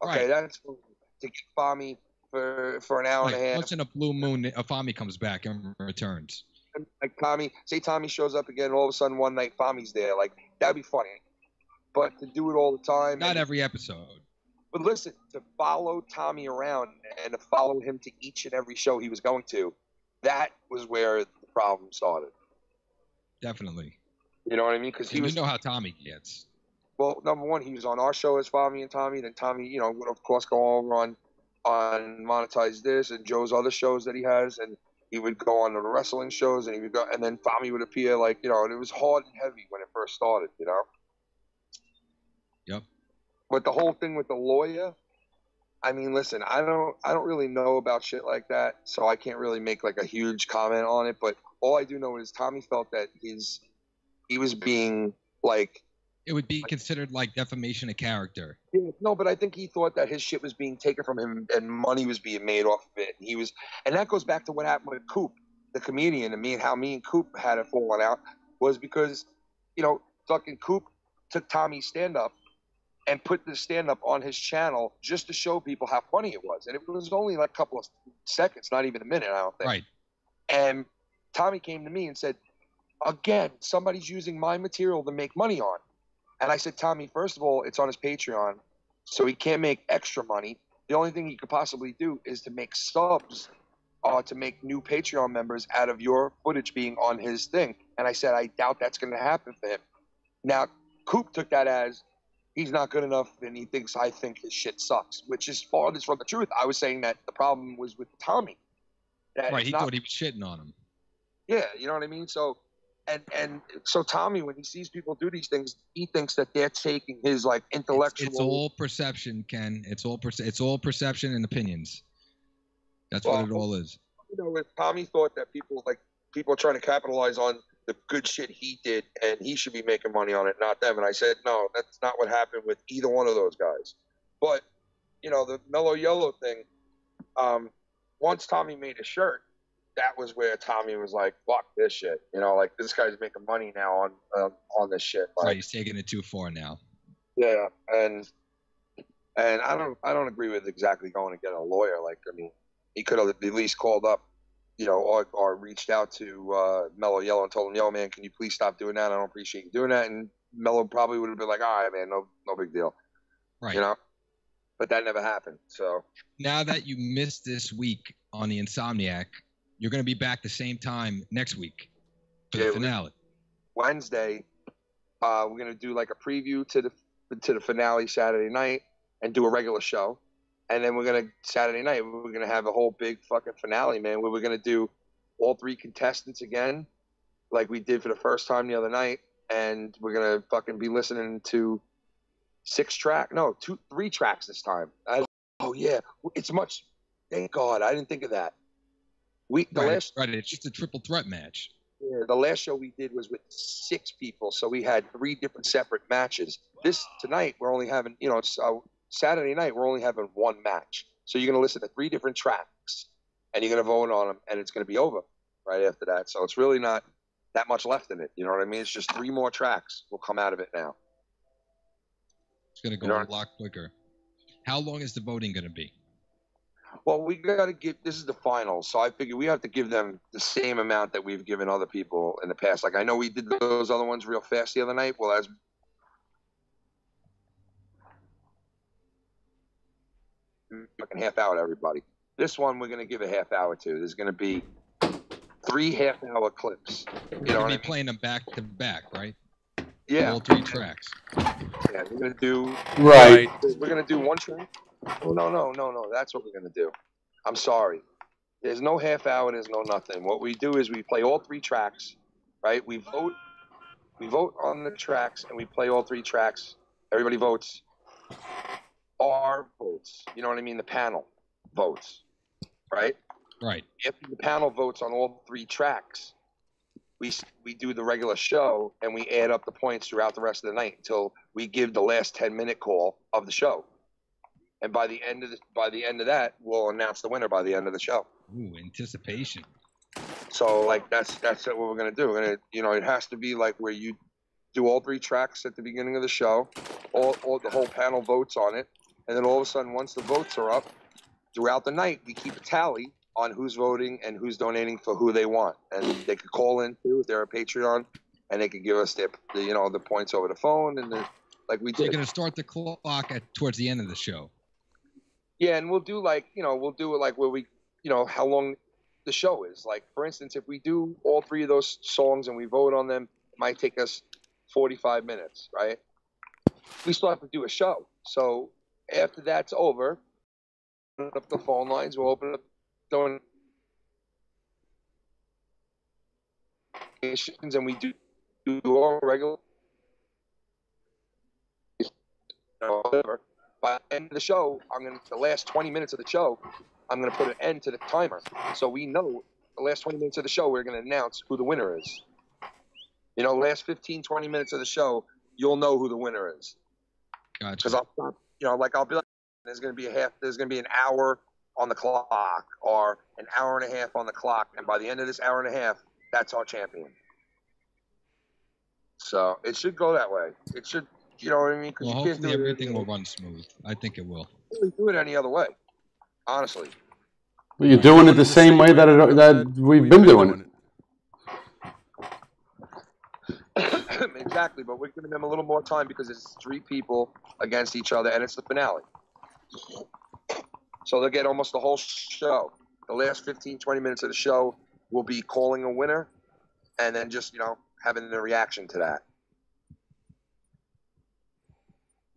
Okay, right. That's funny. To get Fami for an hour and a half. Once in a blue moon, a Fami comes back and returns. Like Tommy shows up again, and all of a sudden one night Fami's there. Like, that'd be funny. But to do it all the time. Not every episode. But listen, to follow Tommy around and to follow him to each and every show he was going to, that was where the problem started. Definitely. You know what I mean? Because you know how Tommy gets. Well, number one, he was on our show as Fami and Tommy. Then Tommy, would of course go over on Monetize This and Joe's other shows that he has, and he would go on the wrestling shows, and he would go, and then Fami would appear and it was hard and heavy when it first started, Yep. But the whole thing with the lawyer, I mean, listen, I don't really know about shit like that, so I can't really make like a huge comment on it. But all I do know is Tommy felt that he was being like. It would be considered like defamation of character. Yeah, no, but I think he thought that his shit was being taken from him and money was being made off of it. And that goes back to what happened with Coop, the comedian, and how me and Coop had it falling out was because, fucking Coop took Tommy's stand-up and put the stand-up on his channel just to show people how funny it was. And it was only like a couple of seconds, not even a minute, I don't think. Right. And Tommy came to me and said, again, somebody's using my material to make money on. And I said, Tommy, first of all, it's on his Patreon, so he can't make extra money. The only thing he could possibly do is to make subs to make new Patreon members out of your footage being on his thing. And I said, I doubt that's going to happen for him. Now, Coop took that as he's not good enough and he thinks I think his shit sucks, which is farthest from the truth. I was saying that the problem was with Tommy. Right, he thought he was shitting on him. Yeah, you know what I mean? So... And so Tommy, when he sees people do these things, he thinks that they're taking his like intellectual. It's all perception, Ken. It's all perception and opinions. That's what it all is. If Tommy thought that people are trying to capitalize on the good shit he did, and he should be making money on it, not them. And I said, no, that's not what happened with either one of those guys. But the Mellow Yellow thing. Once Tommy made a shirt. That was where Tommy was like, fuck this shit. This guy's making money now on this shit. Right, he's taking it too far now. Yeah, and I don't agree with exactly going to get a lawyer. He could have at least called up, or reached out to Mellow Yellow and told him, yo, man, can you please stop doing that? I don't appreciate you doing that. And Mellow probably would have been like, all right, man, no big deal. Right. but that never happened. So now that you missed this week on the Insomniac, you're going to be back the same time next week for the finale. Wednesday, we're gonna do like a preview to the finale Saturday night and do a regular show, and then Saturday night we're gonna have a whole big fucking finale, man. Where we're gonna do all 3 contestants again, like we did for the first time the other night, and we're gonna fucking be listening to 3 tracks this time. Oh yeah, it's much. Thank God, I didn't think of that. Right, it's just a triple threat match. Yeah, the last show we did was with 6 people, so we had 3 different separate matches. Tonight we're only having, Saturday night we're only having 1 match. So you're gonna listen to 3 different tracks, and you're gonna vote on them, and it's gonna be over right after that. So it's really not that much left in it. You know what I mean? It's just 3 more tracks will come out of it now. It's gonna go a lot quicker. How long is the voting gonna be? Well, we got to this is the final, so I figure we have to give them the same amount that we've given other people in the past. Like, I know we did those other ones real fast the other night. Well, as fucking half hour to everybody. This one, we're going to give a half hour to. There's going to be 3 half-hour clips. You're going to be playing them back to back, right? Yeah. All 3 tracks. Yeah, we're going to do... Right. We're going to do 1 track. Oh, no. That's what we're going to do. I'm sorry. There's no half hour. There's no nothing. What we do is we play all 3 tracks, right? We vote on the tracks, and we play all 3 tracks. Everybody votes. Our votes. You know what I mean? The panel votes, right? Right. If the panel votes on all 3 tracks, we do the regular show, and we add up the points throughout the rest of the night until we give the last 10-minute call of the show. And by the end of that, we'll announce the winner by the end of the show. Ooh, anticipation. So like that's what we're gonna do. We're gonna, it has to be like where you do all 3 tracks at the beginning of the show, all the whole panel votes on it, and then all of a sudden, once the votes are up, throughout the night we keep a tally on who's voting and who's donating for who they want, and they could call in too if they're a Patreon, and they could give us the points over the phone, and like we did. So you're gonna start the clock towards the end of the show. Yeah, and we'll do it like where we, how long the show is. Like, for instance, if we do all 3 of those songs and we vote on them, it might take us 45 minutes, right? We still have to do a show. So after that's over, we'll open up the phone lines, we'll open up donations, and we do our regular, whatever. By the end of the show, the last 20 minutes of the show, I'm going to put an end to the timer. So we know the last 20 minutes of the show, we're going to announce who the winner is. Last 15, 20 minutes of the show, you'll know who the winner is. Gotcha. Because I'll be like, there's going to be an hour on the clock or an hour and a half on the clock. And by the end of this hour and a half, that's our champion. So it should go that way. It should. You know what I mean? Well, hopefully everything will run smooth. I think it will. Really do it any other way, honestly. Well, you're doing it the same way that we've been doing it. Exactly, but we're giving them a little more time because it's 3 people against each other, and it's the finale. So they'll get almost the whole show. The last 15, 20 minutes of the show will be calling a winner, and then just, having the reaction to that.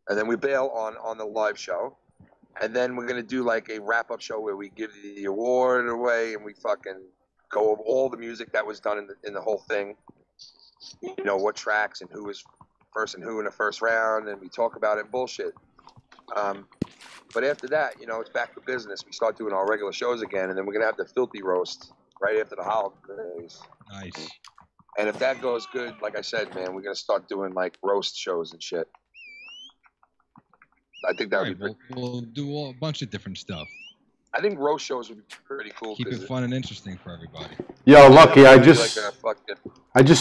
And then we bail on the live show. And then we're going to do like a wrap-up show where we give the award away and we fucking go over all the music that was done in the whole thing. What tracks and who was first and who in the first round, and we talk about it and bullshit. But after that, it's back to business. We start doing our regular shows again, and then we're going to have the filthy roast right after the holidays. Nice. And if that goes good, like I said, man, we're going to start doing like roast shows and shit. I think that would be we'll do a bunch of different stuff. I think roast shows would be pretty cool. Keep it fun and interesting for everybody. Yo, Lucky, I just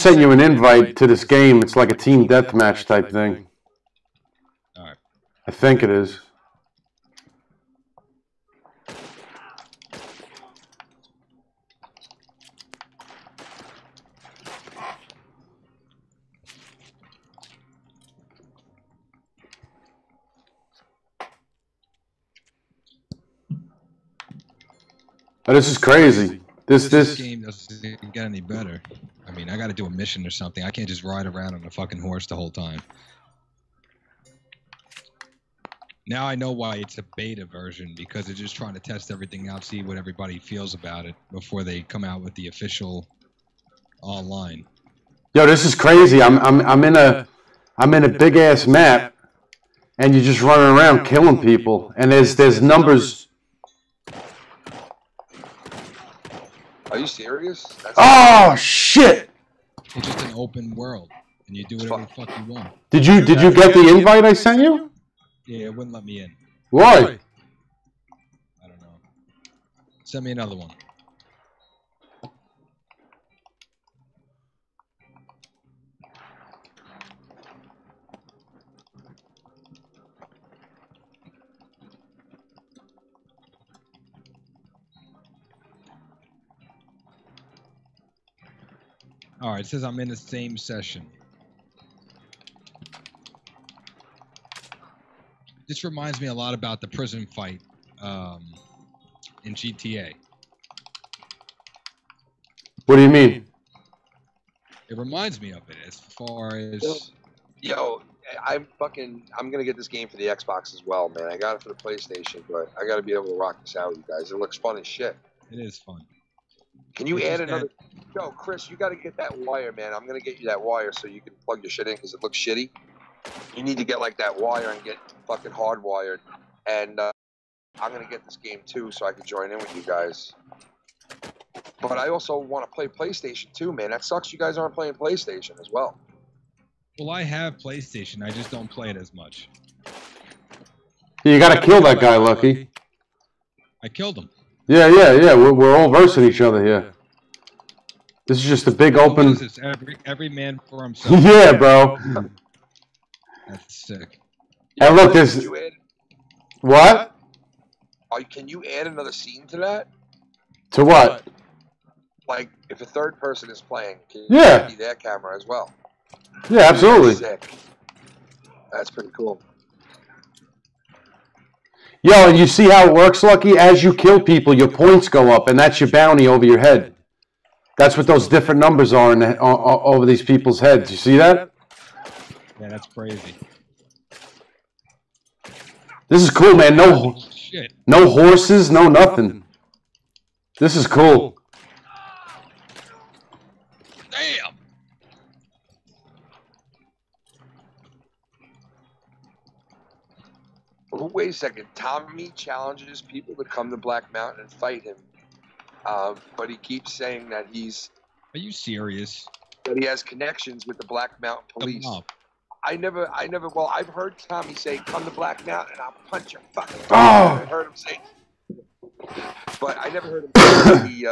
sent you an invite to this game. It's like a team deathmatch type thing. All right. I think it is. Oh, this is crazy. This This. game doesn't get any better. I mean, I got to do a mission or something. I can't just ride around on a fucking horse the whole time. Now I know why it's a beta version, because they're just trying to test everything out, see what everybody feels about it before they come out with the official online. Yo, this is crazy. I'm in a big ass map, and you're just running around killing people, and there's numbers. Are you serious? That's Oh shit! It's just an open world, and you do whatever the fuck you want. Did you get the invite I sent you? Yeah, it wouldn't let me in. Why? I don't know. Send me another one. All right, it says I'm in the same session. This reminds me a lot about the prison fight in GTA. What do you mean? It reminds me of it as far as... Yo, I'm gonna get this game for the Xbox as well, man. I got it for the PlayStation, but I gotta be able to rock this out with you guys. It looks fun as shit. It is fun. Can you add another? Yo, Chris, you gotta get that wire, man. I'm gonna get you that wire so you can plug your shit in because it looks shitty. You need to get like that wire and get fucking hardwired. And I'm gonna get this game too so I can join in with you guys. But I also want to play PlayStation too, man. That sucks. You guys aren't playing PlayStation as well. Well, I have PlayStation. I just don't play it as much. You gotta kill that guy, Lucky. I killed him. Yeah. We're all versing each other here. This is just a big open. This is every man for himself. Yeah, bro. That's sick. Hey, look, this. What? Can you add another scene to that? To what? Like, if a third person is playing, can you see their camera as well? Yeah, absolutely. Sick. That's pretty cool. Yo, and you see how it works, Lucky? As you kill people, your points go up, and that's your bounty over your head. That's what those different numbers are over these people's heads. You see that? Yeah, that's crazy. This is cool, man. No horses, no nothing. This is cool. Damn. Oh, wait a second. Tommy challenges people to come to Black Mountain and fight him. But he keeps saying that Are you serious? That he has connections with the Black Mountain Police. Well, I've heard Tommy say, come to Black Mountain and I'll punch your fucking face. I heard him say. But I never heard him say that he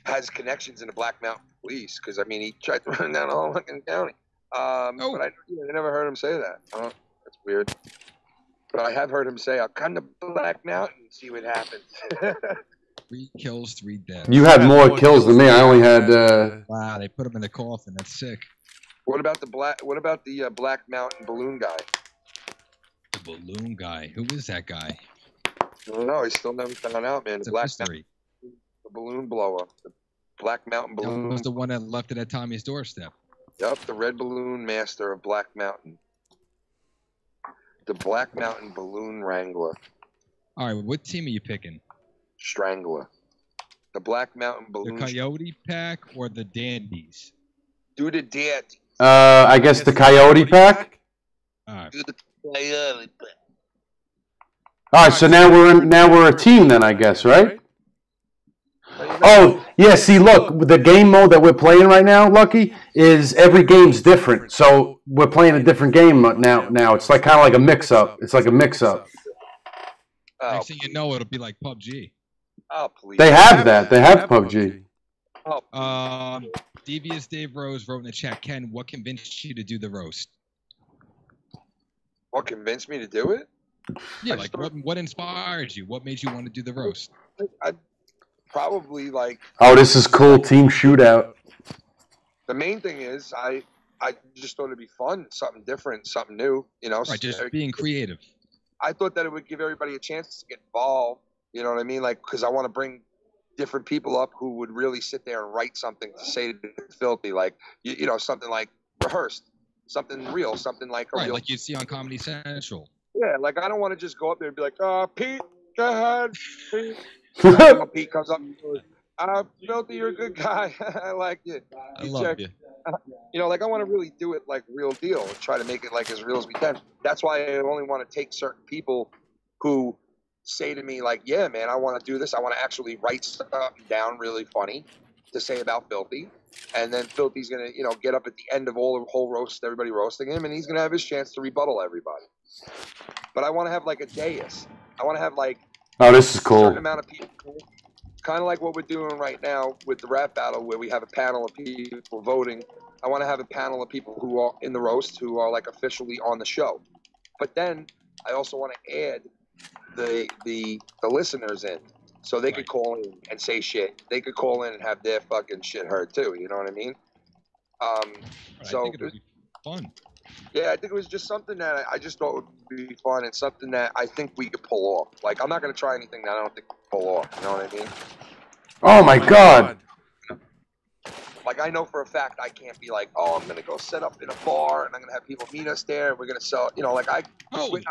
has connections in the Black Mountain Police. Because, I mean, he tried to run down the whole fucking county. But I never heard him say that. That's weird. But I have heard him say, I'll come to Black Mountain and see what happens. 3 kills, 3 deaths. You had more kills than me. I only had. Wow, they put him in the coffin. That's sick. What about the Black Mountain balloon guy? The balloon guy. Who is that guy? I don't know. He still never found out, man. It's The a mystery. the balloon blower, the Black Mountain balloon. That was the one that left it at Tommy's doorstep. Yep, the red balloon master of Black Mountain. The Black Mountain balloon wrangler. All right, what team are you picking? Strangler. The Black Mountain balloon. The Coyote Pack or the Dandies? Do the dance. I guess the Coyote Pack. All right. Do the Coyote Pack. All right, so now we're a team then, I guess, right? Oh, yeah, see, look, the game mode that we're playing right now, Lucky, is every game's different. So we're playing a different game now. It's like kind of like a mix-up. It's like a mix-up. Next thing you know, it'll be like PUBG. Oh, please. They have that. They have PUBG. Devious Dave Rose wrote in the chat, Ken, what convinced you to do the roast? What convinced me to do it? Yeah, like what inspired you? What made you want to do the roast? I probably like. Oh, this is cool. Team shootout. The main thing is I just thought it'd be fun, something different, something new. You know, right, just being creative. I thought that it would give everybody a chance to get involved. You know what I mean? Like, because I want to bring different people up who would really sit there and write something to say to Filthy, like you know, something like rehearsed, something real, something like a Right, real. like you see on Comedy Central. Yeah, like I don't want to just go up there and be like, Pete, go ahead, Pete. And when Pete comes up and goes, Filthy, you're a good guy. I like you. I love you. You know, like I want to really do it like real deal and try to make it like as real as we can. That's why I only want to take certain people who say to me like, yeah, man, I want to do this. I want to actually write stuff down really funny to say about Filthy. And then Filthy's going to, you know, get up at the end of all the whole roast, everybody roasting him, and he's going to have his chance to rebuttal everybody. But I want to have like a dais. I want to have like this is a cool. certain amount of people, kind of like what we're doing right now with the rap battle, where we have a panel of people voting. I want to have a panel of people who are in the roast, who are like officially on the show. But then I also want to add the listeners in, so they could call in and say shit. They could call in and have their fucking shit heard too. You know what I mean? So I think it would be fun. yeah, I think it was just something that I just thought would be fun, and something that I think we could pull off. Like I'm not gonna try anything that I don't think we can pull off. You know what I mean? Oh my God. Like I know for a fact I can't be like, oh, I'm gonna go set up in a bar and I'm gonna have people meet us there and we're gonna sell. You know, like we're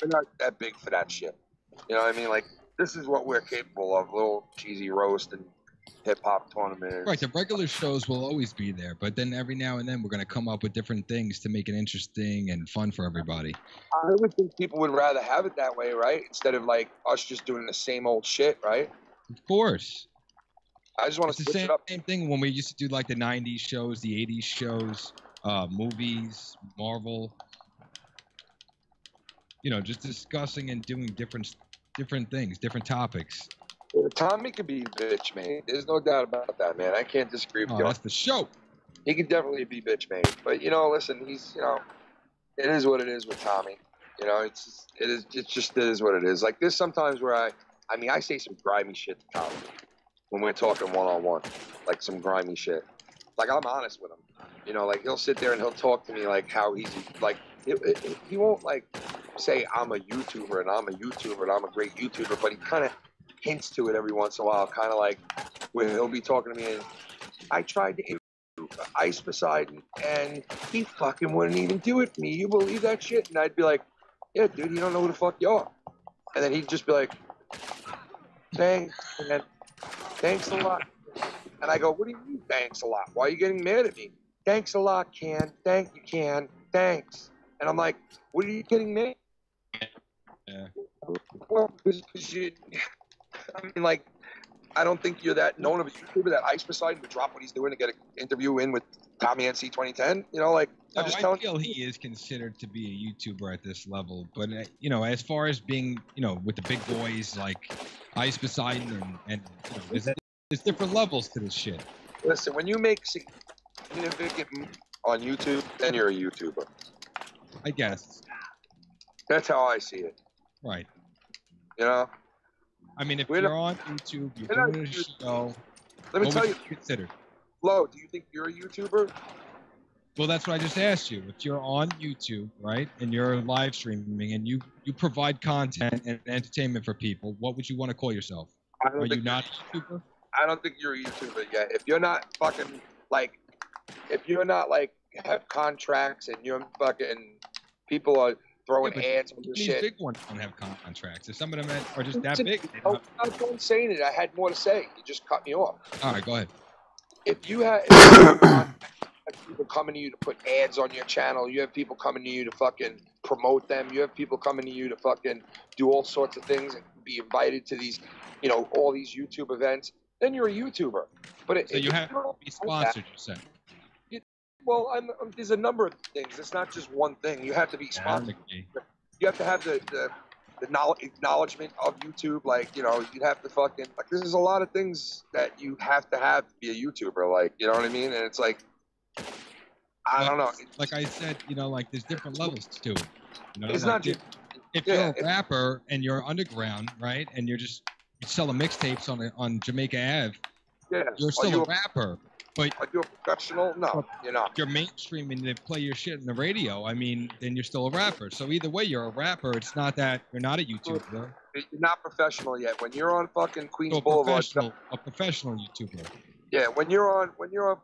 not that big for that shit. You know what I mean? Like this is what we're capable of: little cheesy roast and hip hop tournaments. Right, the regular shows will always be there, but then every now and then we're gonna come up with different things to make it interesting and fun for everybody. I would think people would rather have it that way, right? Instead of like us just doing the same old shit, right? Of course. I just want to switch it up. Same thing when we used to do like the 90s shows, the 80s shows, movies, Marvel. You know, just discussing and doing different things, different topics. Tommy could be a bitch made. There's no doubt about that, man. I can't disagree with you. That's the show. He could definitely be bitch made. But you know, listen, he's, you know, it is what it is with Tommy. You know, it is what it is. Like there's sometimes where I say some grimy shit to Tommy when we're talking one-on-one, like some grimy shit. Like I'm honest with him. You know, like he'll sit there and he'll talk to me like how he's like, he won't like say I'm a YouTuber and I'm a YouTuber and I'm a great YouTuber, but he kind of hints to it every once in a while, kind of like when he'll be talking to me and I tried to interview Ice Poseidon and he fucking wouldn't even do it for me. You believe that shit? And I'd be like, yeah, dude, you don't know who the fuck you are. And then he'd just be like, thanks, man. Thanks a lot. And I go, what do you mean, thanks a lot? Why are you getting mad at me? Thanks a lot, Can. Thank you, Can. Thanks. And I'm like, what are you getting mad? Yeah. Well, because I mean, like, I don't think you're that known of a YouTuber that Ice Poseidon would drop what he's doing to get an interview in with Tommy NC 2010. You know, like, no, I feel he is considered to be a YouTuber at this level. But, you know, as far as being, you know, with the big boys like Ice Poseidon and you know, there's different levels to this shit. Listen, when you make significant on YouTube, then you're a YouTuber. I guess. That's how I see it. Right. You know? I mean, if you're on YouTube, you're doing a show, let me tell you. Consider. Flo, do you think you're a YouTuber? Well, that's what I just asked you. If you're on YouTube, right, and you're live streaming and you provide content and entertainment for people, what would you want to call yourself? Are you not a YouTuber? I don't think you're a YouTuber yet. If you're not fucking, like, if you're not, like, have contracts and you're fucking, people are throwing ads on your shit. These big ones don't have contracts. If some of them are just that big. I'm not saying it. I had more to say. You just cut me off. All right, go ahead. If you have people coming to you to put ads on your channel, you have people coming to you to fucking promote them, you have people coming to you to fucking do all sorts of things and be invited to these, you know, all these YouTube events, then you're a YouTuber. But so you have to be sponsored, you said. Well, there's a number of things. It's not just one thing. You have to be sponsored. You have to have the acknowledgement of YouTube. Like, you know, you'd have to fucking, like, there's a lot of things that you have to be a YouTuber. Like, you know what I mean? And it's like, I don't know. Like I said, you know, like there's different levels to it. You know, it's like not just. If you're a rapper and you're underground, right, and you're selling mixtapes on Jamaica Ave, you're still a rapper. But are you a professional? No, you're not. you're mainstream and they play your shit in the radio. I mean, then you're still a rapper. So either way, you're a rapper. It's not that you're not a YouTuber. You're not professional yet. When you're on fucking Queens So Boulevard, a professional YouTuber. yeah, when you're on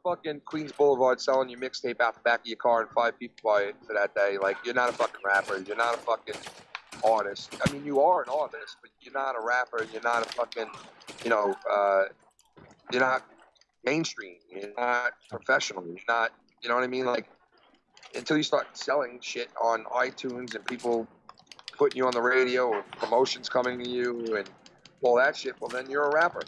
fucking Queens Boulevard selling your mixtape out the back of your car and 5 people buy it for that day, like you're not a fucking rapper. You're not a fucking artist. I mean, you are an artist, but you're not a rapper. You're not a fucking, you're not mainstream. You're not professional. You're not, you know what I mean? Like, until you start selling shit on iTunes and people putting you on the radio or promotions coming to you and all that shit, well, then you're a rapper.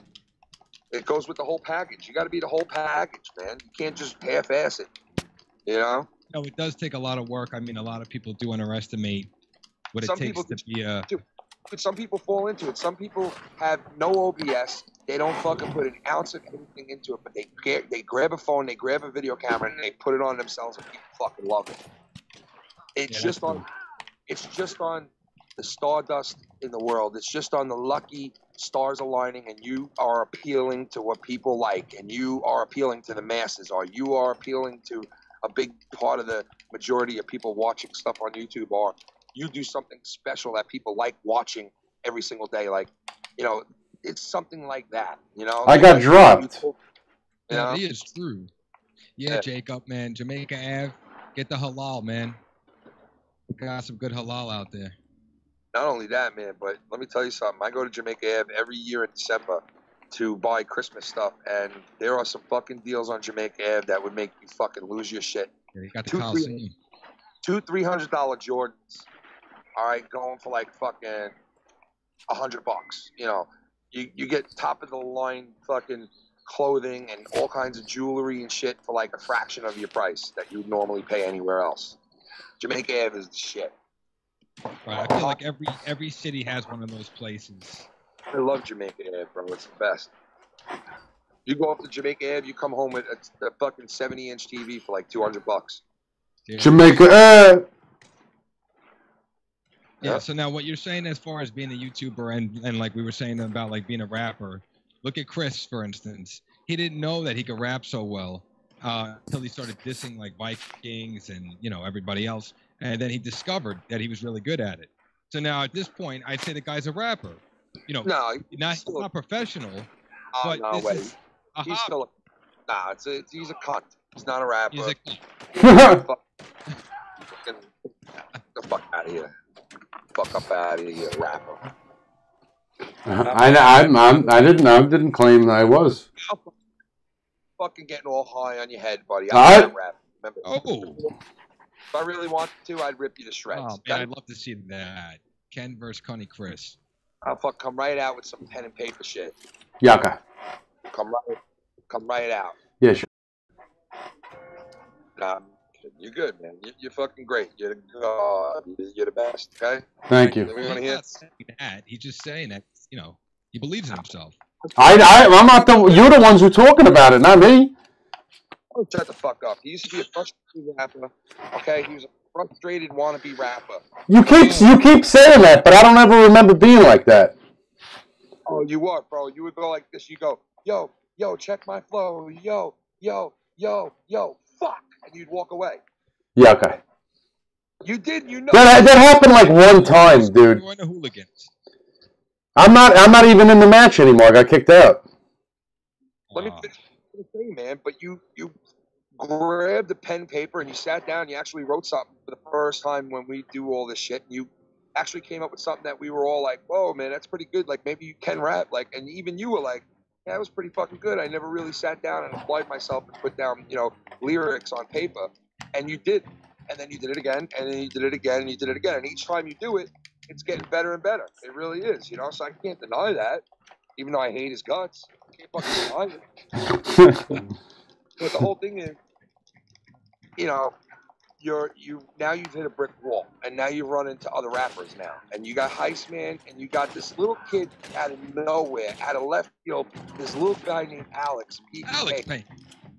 It goes with the whole package. You got to be the whole package, man. You can't just half-ass it, you know? No, it does take a lot of work. I mean, a lot of people do underestimate what it takes to be a... But some people fall into it. Some people have no OBS. They don't fucking put an ounce of anything into it, but they grab a phone, they grab a video camera, and they put it on themselves, and people fucking love it. It's just on the stardust in the world. It's just on the lucky stars aligning, and you are appealing to what people like, and you are appealing to the masses, or you are appealing to a big part of the majority of people watching stuff on YouTube, or you do something special that people like watching every single day. Like, you know, it's something like that, you know? I got dropped. You know? That is true. Yeah, Jacob, man. Jamaica Ave. Get the halal, man. Got some good halal out there. Not only that, man, but let me tell you something. I go to Jamaica Ave every year in December to buy Christmas stuff, and there are some fucking deals on Jamaica Ave that would make you fucking lose your shit. Yeah, you got the Coliseum. $200-$300 Jordans, all right, going for like fucking $100. You know, you get top of the line fucking clothing and all kinds of jewelry and shit for like a fraction of your price that you would normally pay anywhere else. Jamaica Ave is the shit. Right, I feel like every city has one of those places. I love Jamaica Ave, bro. It's the best. You go up to Jamaica Ave, you come home with a fucking 70-inch TV for like $200. Yeah. Jamaica Ave. Yeah, so now what you're saying as far as being a YouTuber and like we were saying about like being a rapper, look at Chris, for instance. He didn't know that he could rap so well until he started dissing like Vikings and, you know, everybody else. And then he discovered that he was really good at it. So now at this point, I'd say the guy's a rapper. You know, no, he's not professional, but no this way. is a He's hobby. still he's a cunt. He's not a rapper. He's a Get the fuck out of here. Fuck up out of here, rapper. I didn't claim that I was. Fucking getting all high on your head, buddy. I'm not rapping. Remember? Oh. If I really wanted to, I'd rip you to shreds. Oh, man, I'd love to see that. Ken versus Cunny Chris. I'll come right out with some pen and paper shit. Yeah, okay. Come right out. Yeah, sure. You're good, man. You're fucking great. You're the best, okay? Thank you. We wanna hear Not saying that. He's just saying that, you know, he believes in himself. I'm not you're the ones who are talking about it, not me. Oh, shut the fuck up. He used to be a frustrated rapper, okay? He was a frustrated wannabe rapper. You keep saying that, but I don't ever remember being like that. Oh, you were, bro. You would go like this. You go, yo, check my flow. Yo, fuck. And you'd walk away. Yeah, okay. You did, you know. That happened like one time, dude. You weren't the hooligans. I'm not even in the match anymore. I got kicked out. Let me finish the thing, man. But you grabbed the pen paper and you sat down and you actually wrote something for the first time when we do all this shit. And you actually came up with something that we were all like, whoa, man, that's pretty good. Like, maybe you can rap. Like, and even you were like, yeah, that was pretty fucking good. I never really sat down and applied myself and put down, you know, lyrics on paper. And you did. And then you did it again, and then you did it again, and you did it again. And each time you do it, it's getting better and better. It really is, you know? So I can't deny that, even though I hate his guts. I can't fucking deny it. But the whole thing is, you know, now you've hit a brick wall, and now you've run into other rappers now. And you got Heist Man, and you got this little kid out of nowhere, out of left field, this little guy named Alex Payne,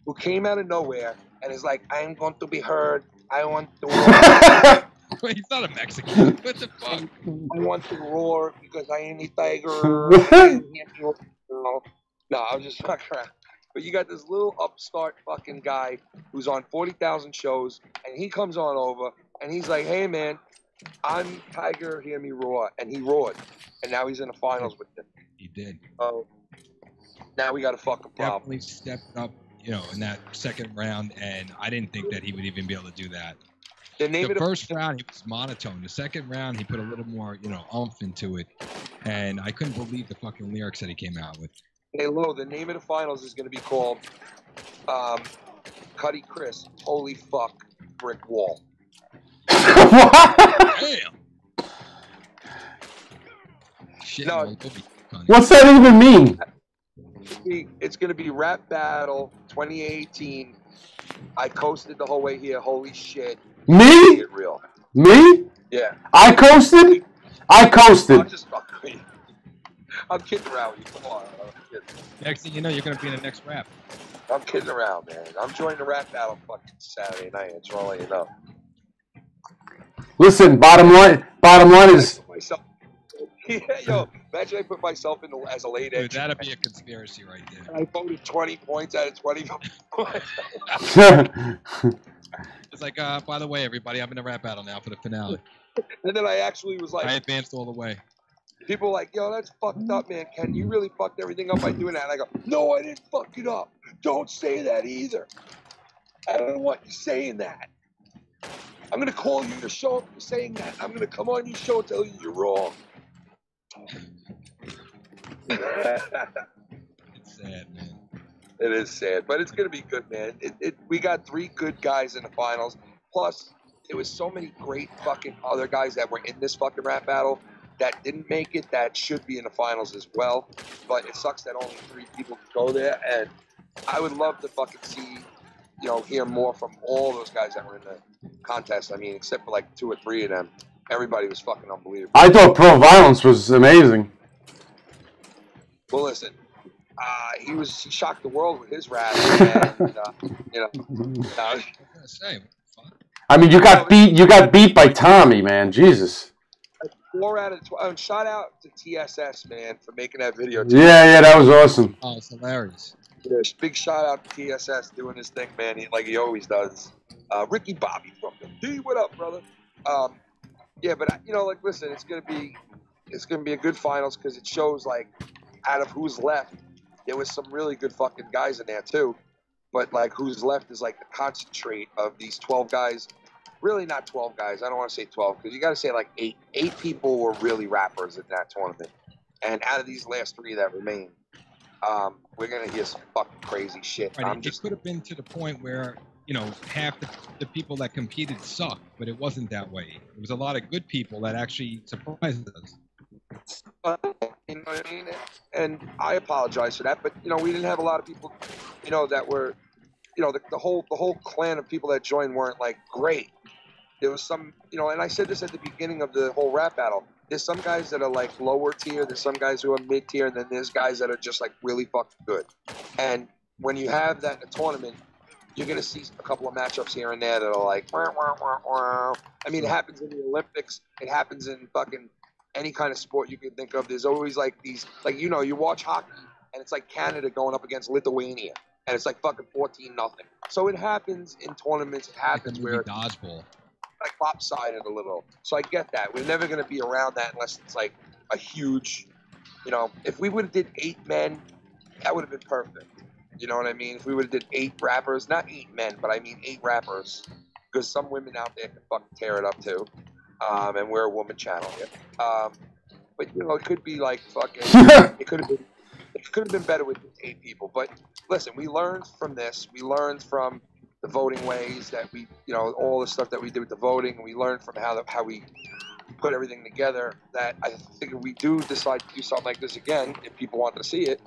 who came out of nowhere and is like, I am going to be heard. I want to roar. Wait, he's not a Mexican. What the fuck? I want to roar because I am a tiger. No, I'm just fucking around. But you got this little upstart fucking guy who's on 40,000 shows, and he comes on over, and he's like, hey, man, I'm Tiger, hear me roar. And he roared. And now he's in the finals with them. He did. Oh, now we got a fucking problem. Definitely stepped up, you know, in that second round, and I didn't think that he would even be able to do that. The first round, he was monotone. The second round, he put a little more, you know, oomph into it. And I couldn't believe the fucking lyrics that he came out with. Hey, Lo, the name of the finals is going to be called Cuddy Chris, Holy Fuck, Brick Wall. Damn! Shit, No. What's that even mean? It's going to be Rap Battle 2018. I coasted the whole way here. Holy shit. Me? Get real. Me? Yeah. I coasted? I coasted. I'm just fucking with you. I'm kidding around with you. Come on. Next thing you know, you're going to be in the next rap. I'm kidding around, man. I'm joining the Rap Battle fucking Saturday night. That's all you know. Listen, bottom line is... Myself. Yeah, yo, imagine I put myself in as a late Dude, edge. that'd be a conspiracy right there. I voted 20 points out of 20 points. It's like, by the way, everybody, I'm in a rap battle now for the finale. And then I actually was like, I advanced all the way. people were like, yo, that's fucked up, man. Ken, you really fucked everything up by doing that. And I go, no, I didn't fuck it up. Don't say that either. I don't want you saying that. I'm going to call you to show up for saying that. I'm going to come on your show and tell you you're wrong. It's sad, man. It is sad, but it's going to be good, man. We got 3 good guys in the finals. Plus, there was so many great fucking other guys that were in this fucking rap battle that didn't make it that should be in the finals as well. But it sucks that only 3 people could go there. And I would love to fucking see, you know, hear more from all those guys that were in the contest. I mean, except for like 2 or 3 of them. Everybody was fucking unbelievable. I thought Pro Violence was amazing. Well, listen, he shocked the world with his rap, and you know. I was gonna say, fuck. I mean, you got beat by Tommy, man. Jesus. 4 out of 12. Shout out to TSS, man, for making that video. Yeah, that was awesome. Oh, it's hilarious. Yeah, big shout out to TSS doing his thing, man. Like he always does. Ricky Bobby from the D, what up, brother? Yeah, but you know, like, listen, it's gonna be a good finals because it shows like out of who's left, there was some really good fucking guys in there too. But like who's left is like the concentrate of these 12 guys. Really not 12 guys. I don't want to say 12 because you got to say like 8. 8 people were really rappers in that tournament. And out of these last 3 that remain, we're gonna hear some fucking crazy shit. Right, it could have been to the point where, you know, half the people that competed sucked, but it wasn't that way. There was a lot of good people that actually surprised us. You know what I mean? And I apologize for that, but you know, we didn't have a lot of people, you know, that were, you know, the whole clan of people that joined weren't like great. There was some, you know, and I said this at the beginning of the whole rap battle. There's some guys that are like lower tier. There's some guys who are mid tier, and then there's guys that are just like really fucking good. And when you have that in a tournament, you're gonna see a couple of matchups here and there that are like, wah, wah, wah, wah. I mean, it happens in the Olympics. It happens in fucking any kind of sport you can think of. There's always like these, like, you know, you watch hockey and it's like Canada going up against Lithuania, and it's like fucking 14-0. So it happens in tournaments. It happens like where dodgeball. Like lopsided a little. So I get that. We're never going to be around that unless it's like a huge, you know, if we would have did 8 men, that would have been perfect. You know what I mean? If we would have did 8 rappers, not 8 men, but I mean 8 rappers, because some women out there can fucking tear it up too. And we're a woman channel here. But you know, it could be like fucking, it could have been better with 8 people. But listen, we learned from this. We learned from the voting ways that we, you know, all the stuff that we did with the voting, and we learned from how we put everything together. That I think if we do decide to do something like this again, if people want to see it,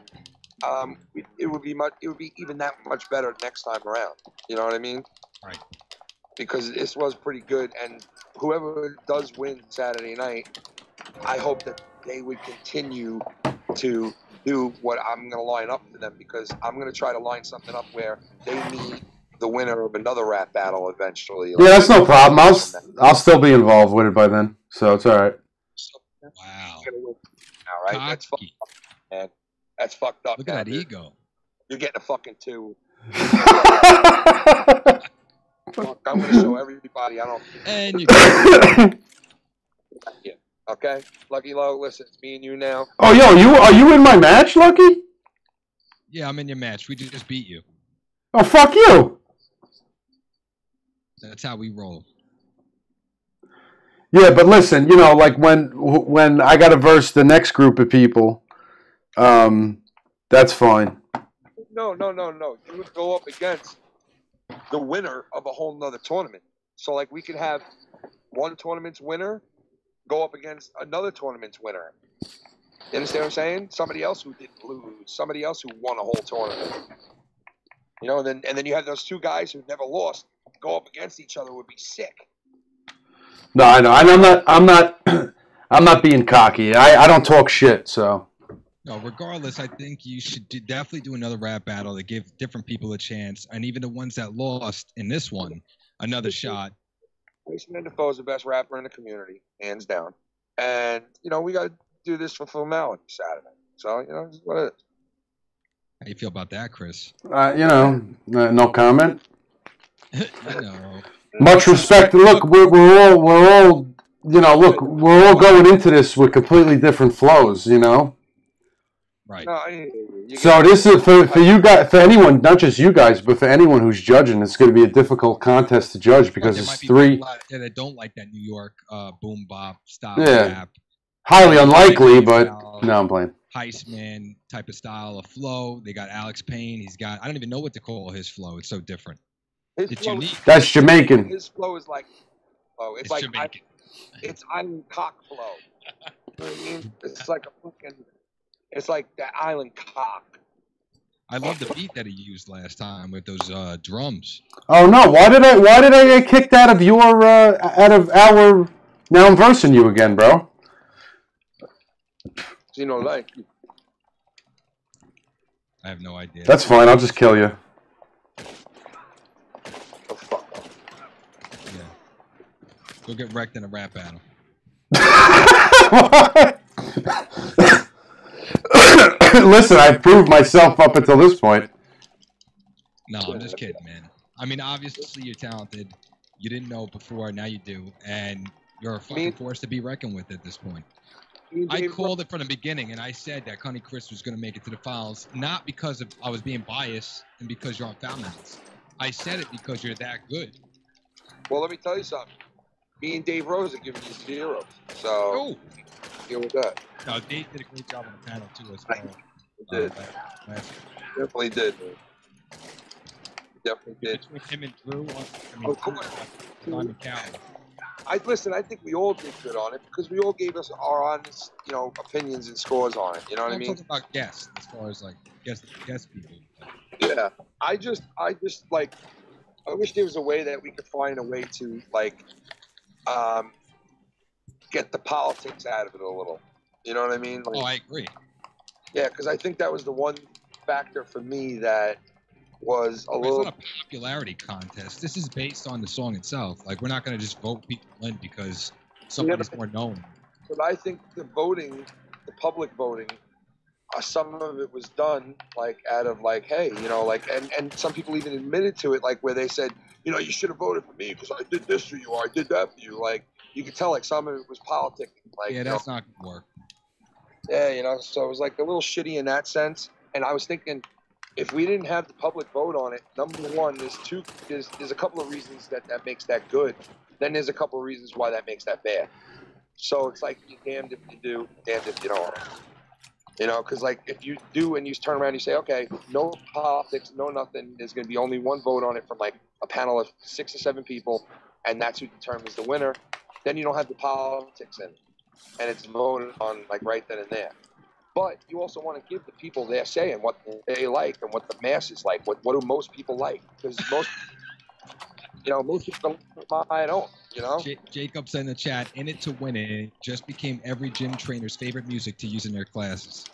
it would be even that much better next time around. You know what I mean? Right. Because this was pretty good, and whoever does win Saturday night, I hope that they would continue to do what I'm going to line up for them, because I'm going to try to line something up where they meet the winner of another rap battle eventually. Yeah, that's no problem. I'll still be involved with it by then, so it's all right. Wow. All right, that's fucked up, man. That's fucked up. Look at that ego. You're getting a fucking 2. Look, I'm gonna show everybody. I don't. And you Yeah. Okay. Lucky Low, listen, it's me and you now. Oh, yo, are you in my match, Lucky? Yeah, I'm in your match. We just beat you. Oh, fuck you. That's how we roll. Yeah, but listen, you know, like when I got to verse the next group of people, that's fine. No. You would go up against the winner of a whole nother tournament. So, like, we could have one tournament's winner go up against another tournament's winner. You understand what I'm saying? Somebody else who didn't lose, somebody else who won a whole tournament. You know, and then you have those 2 guys who never lost go up against each other would be sick. No, I know. I'm not being cocky. I don't talk shit, so. No, regardless, I think you should definitely do another rap battle to give different people a chance, and even the ones that lost in this one, another shot. Jason Defoe is the best rapper in the community, hands down. And, you know, we got to do this for formality Saturday. So, you know, this is what it is. How you feel about that, Chris? You know, no comment. You know. Much respect. Look, we're all, you know, look, we're all going into this with completely different flows, you know. Right. No, So this is for you guys, for anyone, not just you guys, but for anyone who's judging. It's going to be a difficult contest to judge because there might it's be 3. people out there that don't like that New York boom bop style rap. Highly unlikely, but no, I'm playing. Heistman type of style of flow. They got Alex Payne. He's got, I don't even know what to call his flow. It's so different. It's unique. That's Jamaican. His flow is like, it's like Jamaican. It's island cock flow. You know what I mean? It's like a fucking, it's like the island cock. I love the beat that he used last time with those drums. Oh no! Why did I get kicked out of our? Now I'm versing you again, bro. You know, like. I have no idea. That's fine. I'll just kill you. Oh, fuck. Yeah. Go get wrecked in a rap battle. Listen, I've proved myself up until this point. No, I'm just kidding, man. I mean, obviously you're talented. You didn't know it before, now you do, and you're a fucking force to be reckoned with at this point. I called it from the beginning, and I said that Cunny Chris was going to make it to the finals, not because I was being biased and because you're on Foul Minutes. I said it because you're that good. Well, let me tell you something. Me and Dave Rose are giving you 0. So, deal with that. No, Dave did a great job on the panel, too, as well. He did. Definitely did. Definitely did. Between him and Drew, Of course. Simon Cowell. I think we all did good on it because we all gave us our honest, you know, opinions and scores on it. You know what I mean? I'm talking about guests, as far as like guest people. Yeah, I just like, I wish there was a way that we could find a way to like, get the politics out of it a little. You know what I mean? Like, I agree. Yeah, because I think that was the one factor for me that was a little. It's not a popularity contest. This is based on the song itself. Like, we're not going to just vote people in because somebody's more known. But I think the voting, the public voting, some of it was done like out of like, hey, you know, like, and some people even admitted to it, like where they said, you know, you should have voted for me because I did this for you or I did that for you. Like, you could tell like some of it was politicking. Like, yeah, that's not going to work. Yeah, you know, so it was like a little shitty in that sense. And I was thinking, if we didn't have the public vote on it, number one, there's a couple of reasons that makes that good. Then there's a couple of reasons why that makes that bad. So it's like you're damned if you do, damned if you don't. You know, because like if you do and you turn around and you say, okay, no politics, no nothing, there's going to be only one vote on it from like a panel of 6 or 7 people, and that's who determines the winner, then you don't have the politics in it. And it's voted on like right then and there. But you also want to give the people their say and what they like and what the masses like. What do most people like? Because most, you know, most people don't buy it on, you know? Jacob said in the chat, "In It to Win It" just became every gym trainer's favorite music to use in their classes.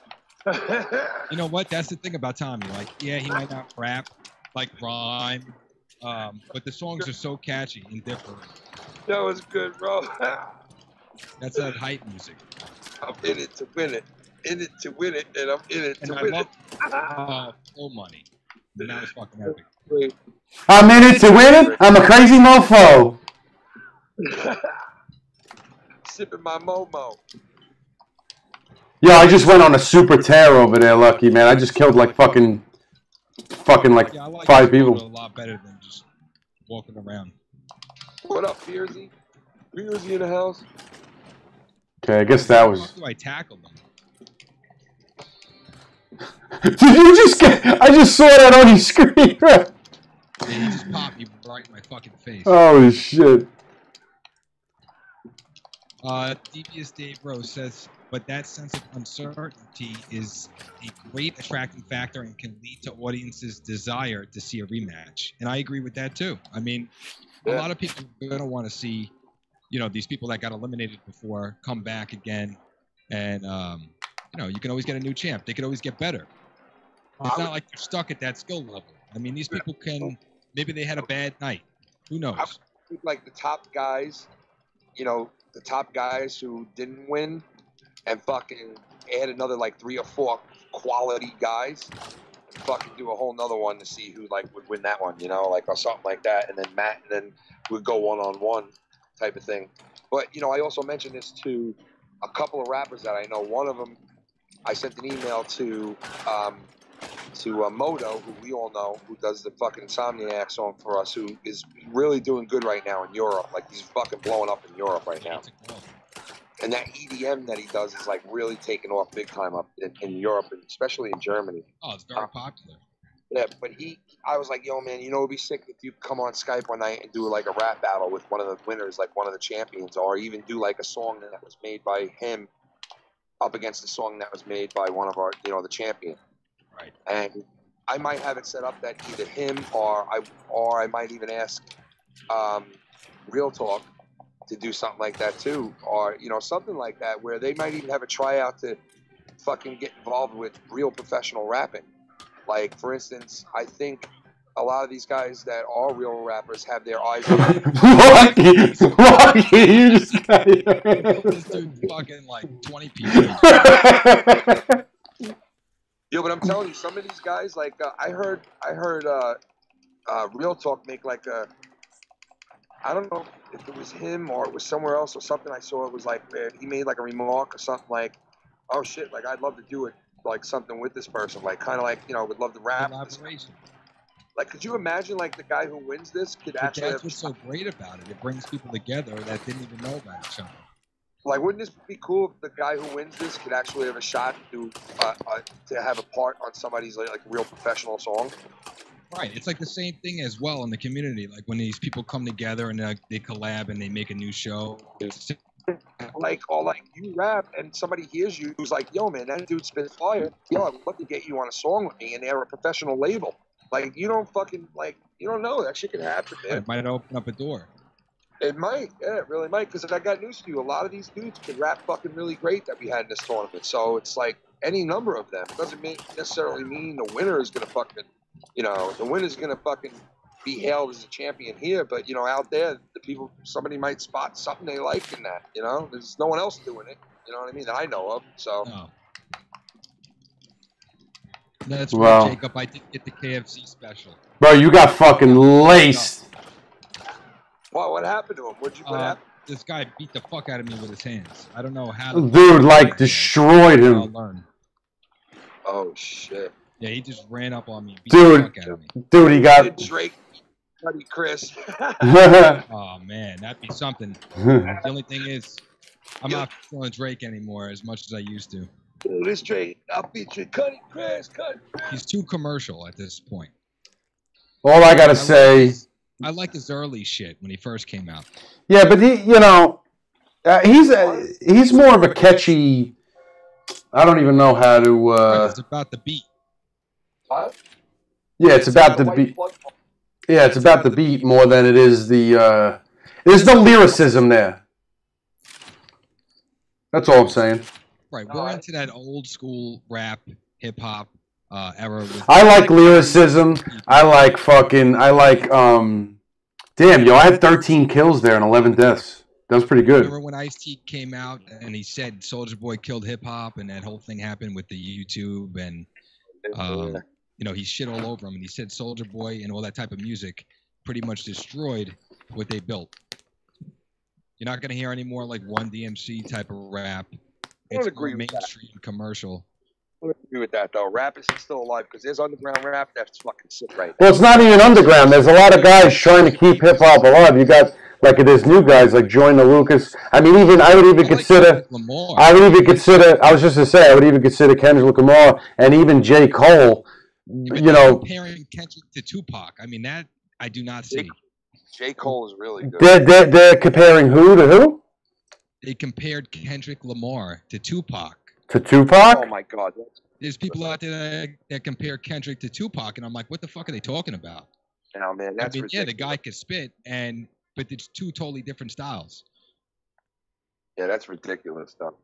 You know what? That's the thing about Tommy. Like, yeah, he might not rap, like rhyme, but the songs are so catchy and different. That was good, bro. That's that hype music. I'm in it to win it. in it to win it, and I'm in it And to I win love it. full money. And that was fucking epic. I'm in it to win it. I'm a crazy mofo. Sipping my Momo. Yo, I just went on a super tear over there, Lucky, man. I just killed like fucking like Yeah, I like 5 this photo people. a lot better than just walking around. What up, Beersy? Beersy in the house? Okay, I guess that was... How do I tackle them? Did you just get... I just saw that on your screen. Yeah, he just popped me right in my fucking face. Holy shit. Devious Dave Rose says, but that sense of uncertainty is a great attracting factor and can lead to audiences' desire to see a rematch. And I agree with that too. I mean, a lot of people are going to want to see, you know, these people that got eliminated before come back again. And, you know, you can always get a new champ. They could always get better. It's not like they're stuck at that skill level. I mean, these people can, maybe they had a bad night. Who knows? I think like the top guys, you know, the top guys who didn't win and fucking add another like 3 or 4 quality guys and fucking do a whole nother one to see who like would win that one, you know, like or something like that. And then we'd go 1-on-1 type of thing. But, you know, I also mentioned this to a couple of rappers that I know. One of them, I sent an email to Moto, who we all know, who does the fucking Insomniac song for us, who is really doing good right now in Europe. Like, he's fucking blowing up in Europe right now. And that EDM that he does is, like, really taking off big time up in Europe, and especially in Germany. Oh, it's very popular. Yeah, but I was like, yo, man, you know, it'd be sick if you come on Skype one night and do, like, a rap battle with one of the winners, like one of the champions, or even do, like, a song that was made by him up against a song that was made by one of our, you know, the champion. Right. And I might have it set up that either him or I might even ask Real Talk to do something like that too, or you know, something like that where they might even have a tryout to fucking get involved with real professional rapping. Like for instance, I think a lot of these guys that are real rappers have their eyes on Lucky, you just This dude fucking like 20 people. Yo, but I'm telling you, some of these guys, like I heard Real Talk make like I don't know if it was him or it was somewhere else or something. I saw it was like he made like a remark or something like, "Oh shit, like I'd love to do it, like something with this person, like kind of like you know, would love to rap." Collaboration. Like, could you imagine like the guy who wins this could But actually? that's what's so great about it. It brings people together that didn't even know about each other. Like, wouldn't this be cool if the guy who wins this could actually have a shot to have a part on somebody's like real professional song? Right. It's like the same thing as well in the community. Like when these people come together and they collab and they make a new show. Like, or like you rap and somebody hears you who's like, yo, man, that dude spit fire. Yo, I'd love to get you on a song with me, and they're a professional label. Like, you don't fucking, like, you don't know. That shit can happen, man. It might open up a door. It might. Yeah, it really might. Because I got news for you. A lot of these dudes can rap fucking really great that we had in this tournament. So it's like any number of them. It doesn't necessarily mean the winner is going to fucking, you know, the winner's going to fucking be hailed as a champion here. But, you know, out there, the people, somebody might spot something they like in that, you know. There's no one else doing it. You know what I mean? That I know of. So. No. That's Wow. right, Jacob. I did get the KFC special. Bro, you got fucking laced. What happened to him? What happened? This guy beat the fuck out of me with his hands. I don't know how. Dude, like, destroyed I'll him. learn. Oh, shit. Yeah, he just ran up on me, beat Dude. the fuck out of me. Dude, he got... Drake, Cunny, Chris. Oh man, that'd be something. The only thing is, I'm not feeling Drake anymore as much as I used to. Dude, this Drake, I'll beat you, Cunny, Chris. He's too commercial at this point. All I gotta say... I liked his early shit when he first came out. Yeah, but he, you know, he's more of a catchy... I don't even know how to... It's about the beat. What? Yeah, it's about the beat. Yeah, it's about the beat more than it is the... There's no lyricism there. That's all I'm saying. Right, we're into that old school rap, hip hop era. I like lyricism. I like... Damn, yo, I had 13 kills there and 11 deaths. That was pretty good. Remember when Ice-T came out and he said Soulja Boy killed hip hop, and that whole thing happened with the YouTube, and you know, he shit all over him, and he said Soulja Boy and all that type of music pretty much destroyed what they built. You're not gonna hear any more like Run DMC type of rap. It's agree more with that. mainstream commercial. I would agree with that, though. Rap is still alive because there's underground rap that's fucking sick right now. Well, it's not even underground. There's a lot of guys trying to keep hip hop alive. You got like there's new guys like Join the Lucas. I mean, I would even consider. Lamar. I would even consider. I was just to say, I would even consider Kendrick Lamar and even J. Cole. You know, comparing Kendrick to Tupac. I mean, that I do not see. J. Cole is really good. They're comparing who to who? They compared Kendrick Lamar to Tupac. To Tupac? Oh my God. There's people out there that compare Kendrick to Tupac, and I'm like, what the fuck are they talking about? Now, man, that's ridiculous. Yeah, the guy could spit, but it's two totally different styles. Yeah, that's ridiculous stuff.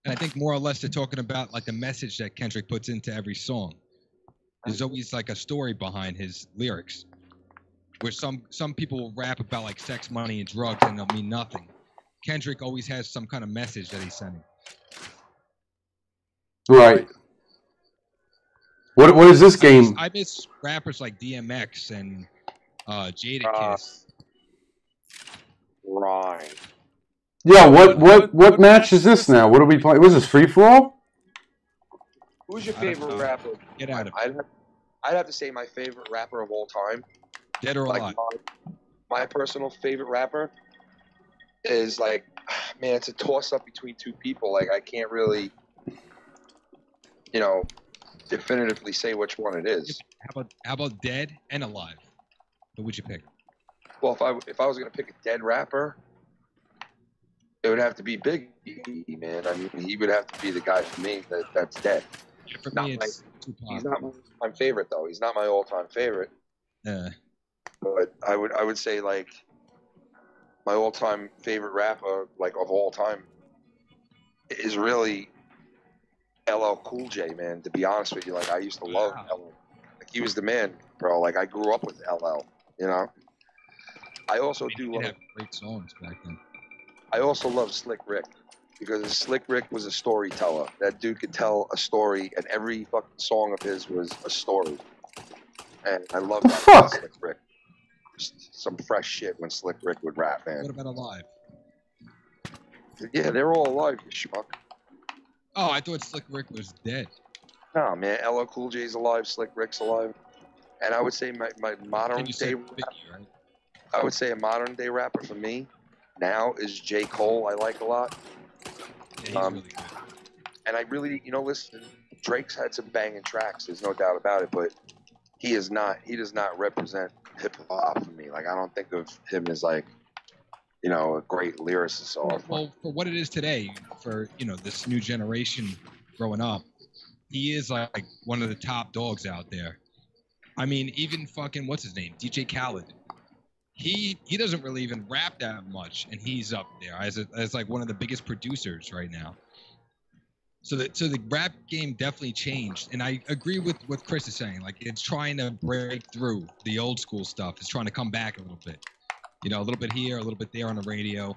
And I think more or less they're talking about like the message that Kendrick puts into every song. There's always like a story behind his lyrics, where some people will rap about like sex, money, and drugs, and they'll mean nothing. Kendrick always has some kind of message that he's sending. Right. What is this game? I miss rappers like DMX and Jadakiss. Right. Yeah. What match is this now? What are we playing? Was this free for all? Who's your favorite rapper? Get out of it. I'd have to say my favorite rapper of all time. Dead or alive. My personal favorite rapper is like, man, it's a toss up between two people. Like I can't really, you know, definitively say which one it is. How about dead and alive? Who would you pick? Well, if I was gonna pick a dead rapper, it would have to be Biggie, man. I mean, he would have to be the guy for me that's dead. For me, it's Tupac. He's not my favorite though. He's not my all-time favorite. Yeah. But I would say like my all-time favorite rapper, like of all time, is really LL Cool J, man. To be honest with you, like I used to love LL. Like he was the man, bro. Like I grew up with LL. You know. I also do love. Have great songs back then. I also love Slick Rick because Slick Rick was a storyteller. That dude could tell a story, and every fucking song of his was a story. And I love that about Slick Rick. Some fresh shit when Slick Rick would rap, man. What about alive? Yeah, they're all alive, you schmuck. Oh, I thought Slick Rick was dead. No, man, LL Cool J's alive, Slick Rick's alive. And I would say my modern day right? I would say a modern day rapper for me now is J. Cole. I like a lot. Yeah, he's really good. And I really, you know, listen, Drake's had some banging tracks, there's no doubt about it, but he does not represent hip hop for me. Like I don't think of him as like, you know, a great lyricist. Well, for what it is today, for you know this new generation growing up, he is like one of the top dogs out there. I mean, even fucking what's his name, DJ Khaled. He doesn't really even rap that much, and he's up there as like one of the biggest producers right now. So the rap game definitely changed, and I agree with what Chris is saying. Like it's trying to break through the old school stuff. It's trying to come back a little bit. You know, a little bit here, a little bit there on the radio.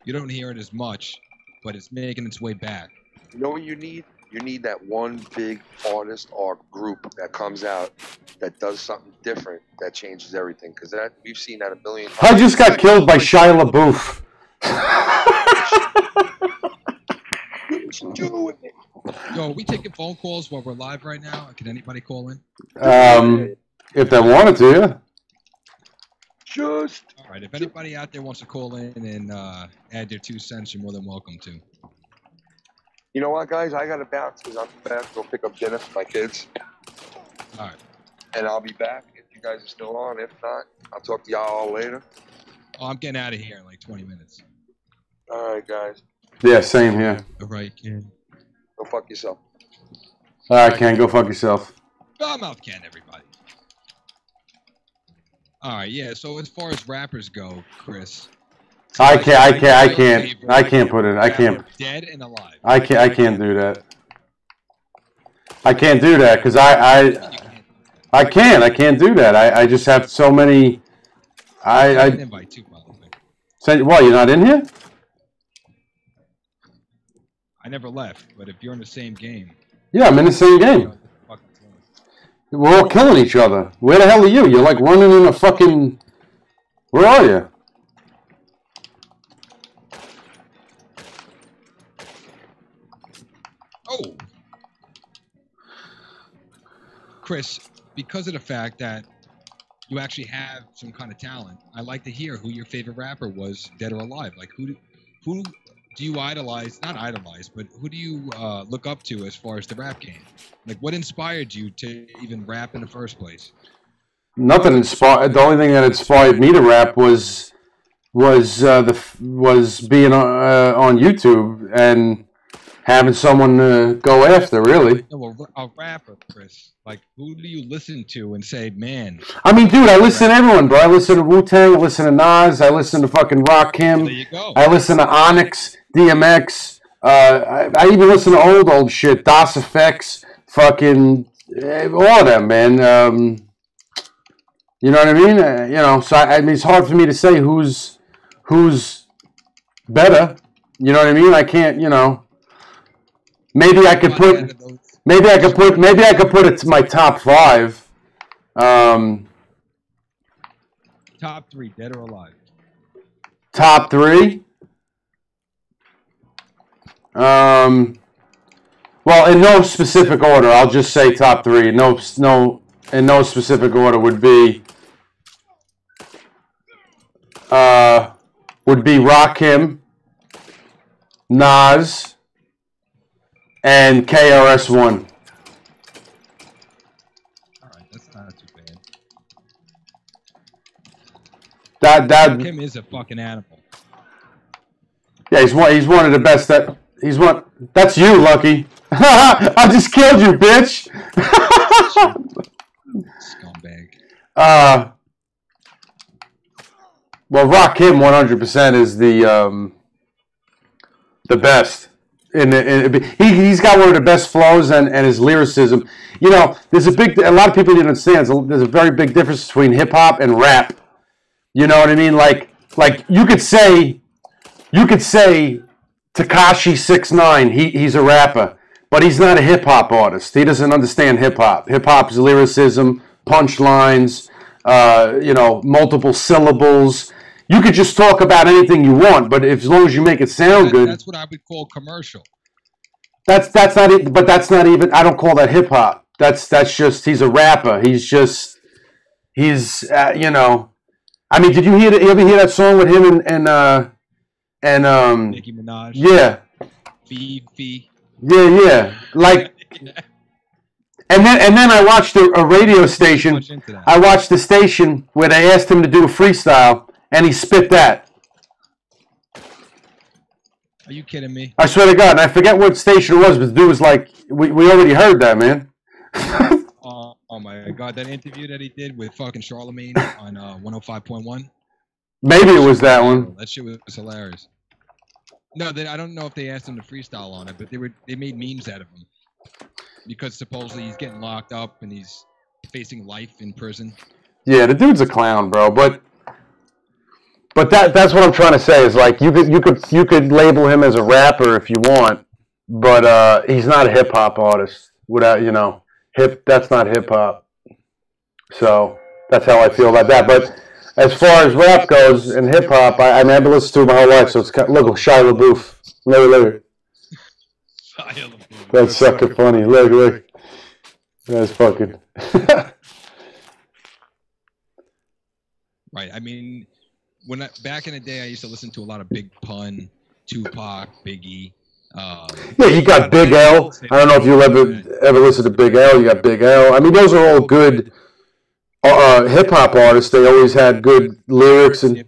You don't hear it as much, but it's making its way back. You know what you need? You need that one big artist or group that comes out that does something different that changes everything. Because that we've seen that a million times. I just got killed by Shia LaBeouf. Yo, are we taking phone calls while we're live right now? Can anybody call in? If they wanted to, yeah. Just. All right. If anybody out there wants to call in and add their 2 cents, you're more than welcome to. You know what, guys? I got to bounce because I'm about to go pick up dinner for my kids. All right. And I'll be back if you guys are still on. If not, I'll talk to y'all all later. Oh, I'm getting out of here in like 20 minutes. All right, guys. Yeah, same here. All right, Ken. Go fuck yourself. All right, Ken, go fuck yourself. Mouth Ken, everybody. All right, yeah. So as far as rappers go, Chris. I can't put it. I can't. Dead and alive. I can't do that. I can't do that because I can't do that. I just have so many. I invite too, by the way. So, what, you're not in here? I never left, but if you're in the same game, Yeah, I'm in the same you know game. what the fuck it's doing. We're all killing each other. Where the hell are you? You're like running in a fucking... Where are you? Oh, Chris, because of the fact that you actually have some kind of talent, I'd like to hear who your favorite rapper was, dead or alive. Like, who do you idolize? Not idolize, but who do you look up to as far as the rap game? Like, what inspired you to even rap in the first place? Nothing inspired. The only thing that inspired me to rap was being on YouTube and having someone to go after. Really. No, a rapper, Chris. Like, who do you listen to and say, man? I mean, dude, I listen to everyone, bro. I listen to Wu-Tang, I listen to Nas, I listen to fucking Rakim, There you go. I listen to Onyx, DMX. I even listen to old shit, DOS Effects, fucking all of them, man. You know what I mean? So I mean, it's hard for me to say who's better. You know what I mean? I can't, Maybe I could put it to my top 5. Top 3, dead or alive. Top 3. Well, in no specific order, I'll just say top 3. In no specific order would be Rakim, Nas, and KRS-One. All right, that's not too bad. That Kim is a fucking animal. Yeah, he's one of the best. That's you, Lucky. I just killed you, bitch. Scumbag. Well, Rakim 100% is the best. He's got one of the best flows and his lyricism. There's a lot of people didn't understand. There's a very big difference between hip hop and rap. You know what I mean? Like you could say Tekashi 6ix9ine, he's a rapper, but he's not a hip hop artist. He doesn't understand hip hop. Hip hop's lyricism, punchlines, multiple syllables. You could just talk about anything you want, but as long as you make it sound good. That's what I would call commercial. That's not it, but that's not even. I don't call that hip hop. That's just he's a rapper. He's I mean, did you ever hear that song with him and Nicki Minaj? Yeah. Fee. Yeah. Like. And then I watched a radio station. I watched the station where they asked him to do a freestyle. And he spit that. Are you kidding me? I swear to God. And I forget what station it was, but the dude was like, we already heard that, man. Oh my God. That interview that he did with fucking Charlemagne on 105.1? Maybe it was that one. That shit was hilarious. No, I don't know if they asked him to freestyle on it, but they made memes out of him. Because supposedly he's getting locked up and he's facing life in prison. Yeah, the dude's a clown, bro. But that's what I'm trying to say is like you could label him as a rapper if you want, but he's not a hip hop artist. Without that's not hip hop. So that's how I feel about that. But as far as rap goes and hip hop, I mean I've been listening to it my whole life. So it's look Shia LaBeouf. Look. That's fucking funny. Look. That's fucking. Right. I mean. Back in the day, I used to listen to a lot of Big Pun, Tupac, Biggie. Yeah, you got Big L. I don't know if you ever listen to Big L. You got Big L. I mean, those are all good hip hop artists. They always had good lyrics and.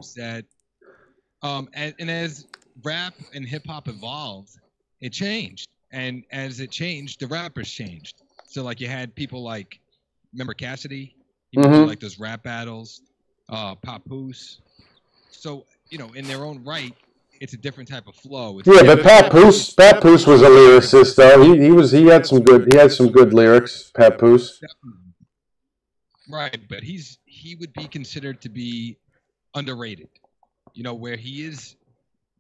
And as rap and hip hop evolved, it changed, and as it changed, the rappers changed. So like you had people like, remember Cassidy? He would do like those rap battles, Papoose. So, in their own right, it's a different type of flow. But Papoose was a lyricist though. He had some good lyrics, Papoose. Right, but he would be considered to be underrated. you know, where he is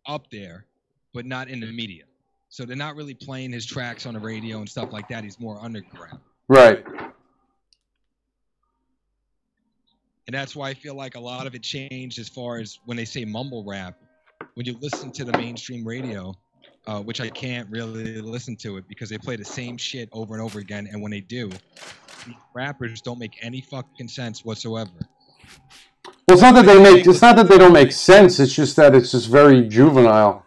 up there, but not in the media. So they're not really playing his tracks on the radio and stuff like that. He's more underground. Right. And that's why I feel like a lot of it changed as far as when they say mumble rap. When you listen to the mainstream radio, which I can't really listen to it because they play the same shit over and over again. And when they do, these rappers don't make any fucking sense whatsoever. Well, it's not that they make. It's not that they don't make sense. It's just that it's just very juvenile.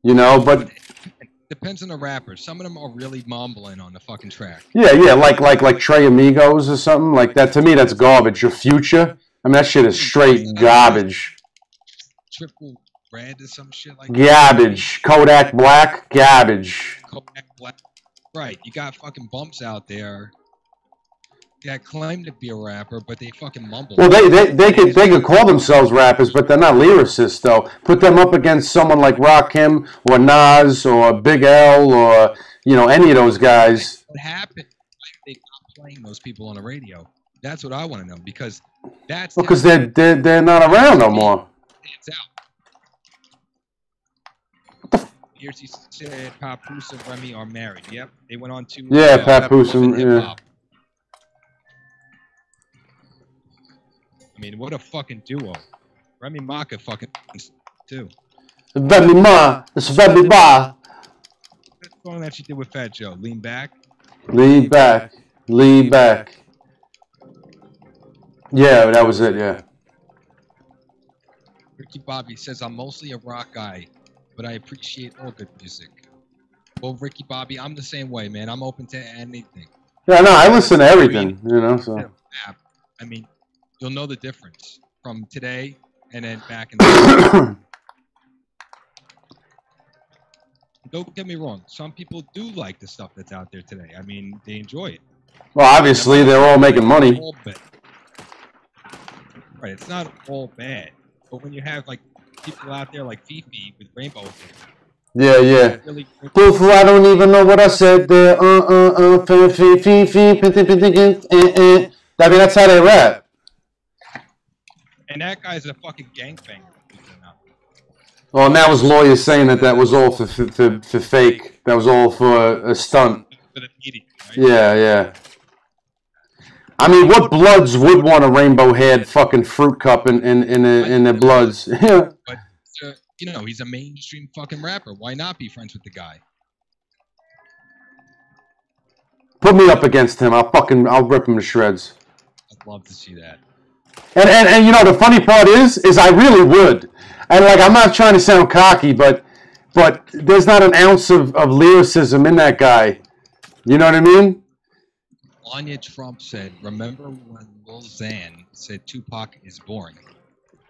You know, but it depends on the rapper. Some of them are really mumbling on the fucking track. yeah, like Trey Amigos or something like that. To me, that's garbage. Your Future, I mean, that shit is straight garbage. Triple Red or some shit like garbage. Kodak Black, garbage. Kodak Black. Right, you got fucking bumps out there that claim to be a rapper, but they fucking mumble. Well, they could call themselves rappers, but they're not lyricists, though. Put them up against someone like Rakim or Nas or Big L or, you know, any of those guys. What happened? Why are they not playing those people on the radio? That's what I want to know, because that's... Well, because they're not around no more. It's out. Here's he said Papoose and Remy are married. Yep, they went on to... Yeah, Papoose and... Yeah. I mean, what a fucking duo. Remy Ma could fucking too. Remy Ma, it's Remy Ma. That song that she did with Fat Joe, Lean Back. Lean back, lean back. Yeah, that was it, yeah. Ricky Bobby says, I'm mostly a rock guy, but I appreciate all good music. Well, Ricky Bobby, I'm the same way, man. I'm open to anything. Yeah, no, I listen to everything, you know, so. I mean, you'll know the difference from today and then back in the day. Don't get me wrong. Some people do like the stuff that's out there today. I mean, they enjoy it. Well, obviously, they're all making money. Right, it's not all bad. But when you have, like, people out there like Fifi with Rainbow Hair. Yeah, yeah. Really, Poof, I don't even know what I said there. I mean, that's how they rap. And that guy's a fucking gangbanger. Well, and that was lawyers saying that was all for fake. That was all for a stunt. For the media, right? Yeah, yeah. I mean, what bloods would want a rainbow-haired fucking fruit cup in their bloods? Yeah. But you know, he's a mainstream fucking rapper. Why not be friends with the guy? Put me up against him. I'll rip him to shreds. I'd love to see that. And you know, the funny part is I really would. And like, I'm not trying to sound cocky, but there's not an ounce of lyricism in that guy. You know what I mean? Anya Trump said, "Remember when Lil Xan said Tupac is boring?"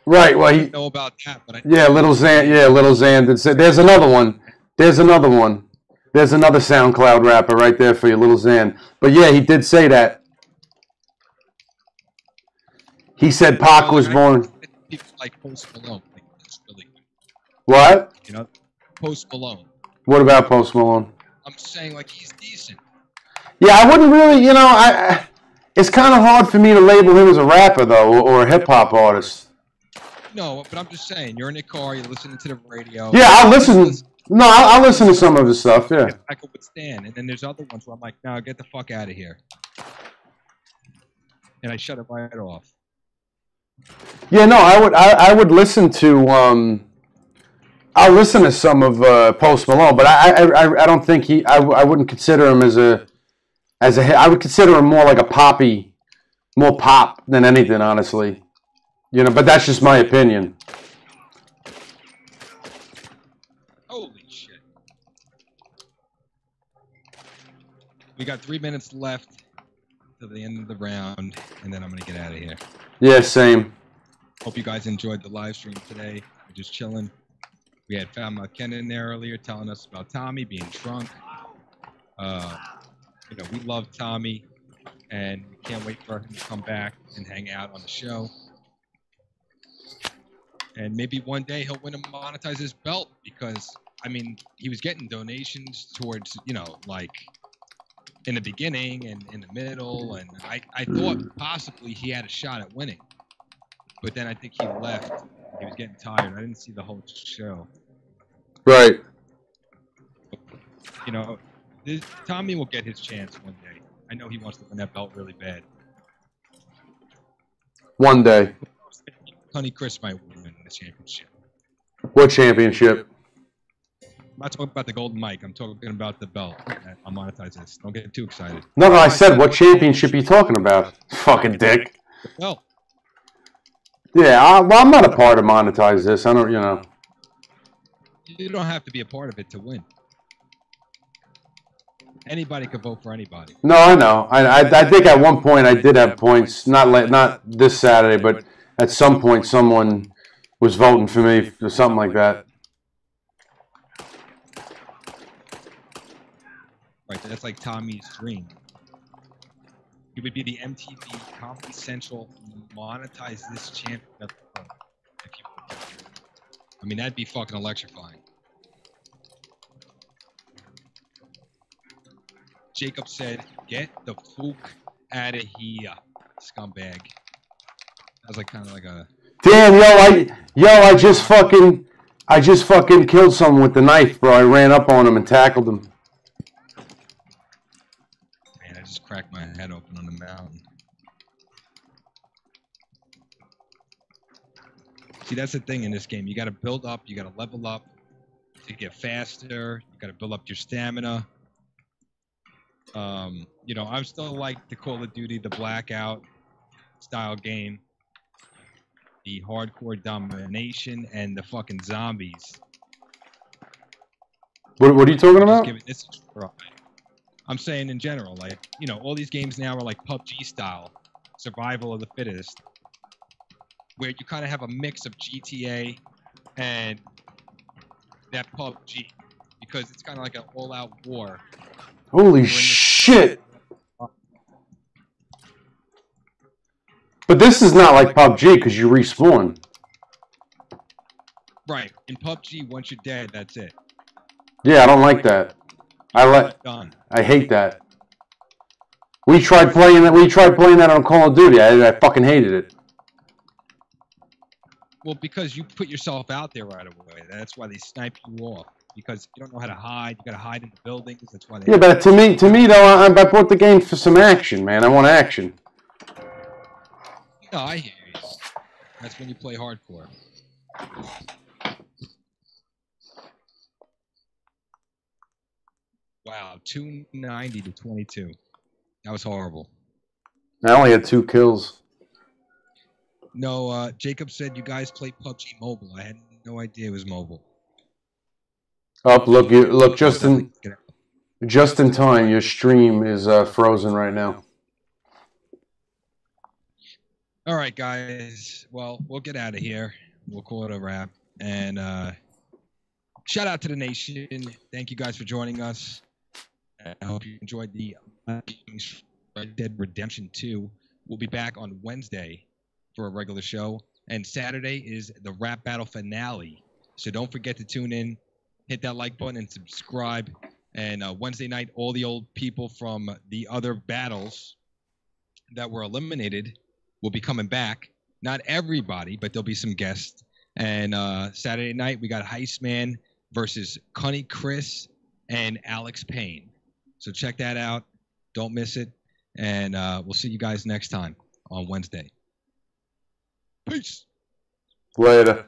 Right. Well, I don't know about that, but Little Xan. Yeah, Little Xan did say. There's another one. There's another SoundCloud rapper right there for you, Little Xan. But yeah, he did say that. He said Pac was born. People like Post Malone. Like, that's really good. What? You know, Post Malone. What about Post Malone? I'm saying, like, he's decent. Yeah, I wouldn't really, you know, it's kind of hard for me to label him as a rapper, though, or a hip-hop artist. No, but I'm just saying, you're in a car, you're listening to the radio. Yeah, I'll listen. No, I'll listen to some of his stuff, yeah. I could withstand. And then there's other ones where I'm like, no, get the fuck out of here. And I shut it right off. Yeah, no, I would listen to I'll listen to some of Post Malone, but I don't think I wouldn't consider him as a I would consider him more like a poppy, more pop than anything, honestly. You know, but that's just my opinion. Holy shit. We got 3 minutes left to the end of the round, and then I'm going to get out of here. Yeah, same. Hope you guys enjoyed the live stream today. We're just chilling. We had Fatma Ken in there earlier telling us about Tommy being drunk. You know, we love Tommy, and we can't wait for him to come back and hang out on the show. And maybe one day he'll win and monetize his belt because, I mean, he was getting donations towards, you know, like in the beginning and in the middle. And I thought possibly he had a shot at winning. but then I think he left. He was getting tired. I didn't see the whole show. Right. You know, Tommy will get his chance one day. I know he wants to win that belt really bad. One day. Cunny Chris might win the championship. What championship? I'm not talking about the golden mic. I'm talking about the belt. I'll monetize this. Don't get too excited. No, I said what championship you talking about? Fucking dick. Well, Yeah, well, I'm not a part of monetize this. I don't, you know. you don't have to be a part of it to win. Anybody can vote for anybody. No, I know. I think at one point I did have points. Not this Saturday, but at some point someone was voting for me for something like that. Right, that's like Tommy's dream. He would be the MTV Comedy Central monetize this champion of the world. I mean, that'd be fucking electrifying. Jacob said, "Get the fuck out of here, scumbag." That was like kind of like a. Damn, I just fucking killed someone with the knife, bro. I ran up on him and tackled him. Man, I just cracked my head open on the mountain. See, that's the thing in this game. You got to build up. You got to level up to get faster. You got to build up your stamina. You know, I'm still like the Call of Duty, the Blackout style game, the hardcore domination, and the fucking zombies. What are you talking about? Just give it this a try. I'm saying in general, like, you know, all these games now are like PUBG style, survival of the fittest, where you kind of have a mix of GTA and that PUBG, because it's kind of like an all-out war. Holy shit! But this is not like PUBG because you respawn. Right. In PUBG, once you're dead, that's it. Yeah, I don't like that. Done. I hate that. We tried playing that on Call of Duty. I fucking hated it. Well, because you put yourself out there right away. That's why they snipe you off. Because you don't know how to hide. You got to hide in the buildings. That's why they. Yeah, but to me though, I bought the game for some action, man. I want action. No, I hear you. That's when you play hardcore. Wow, 290 to 22. That was horrible. I only had 2 kills. No, Jacob said you guys play PUBG Mobile. I had no idea it was mobile. Oh, look, just in time. Your stream is frozen right now. All right, guys. Well, we'll get out of here. We'll call it a wrap. And shout out to the nation. Thank you guys for joining us. I hope you enjoyed the Red Dead Redemption 2. We'll be back on Wednesday for a regular show. And Saturday is the rap battle finale. So don't forget to tune in, hit that like button, and subscribe. And Wednesday night, all the old people from the other battles that were eliminated will be coming back. Not everybody, but there'll be some guests. And Saturday night, we got Heistman versus Cunny Chris and Alex Payne. So check that out. Don't miss it. And we'll see you guys next time on Wednesday. Peace. Later.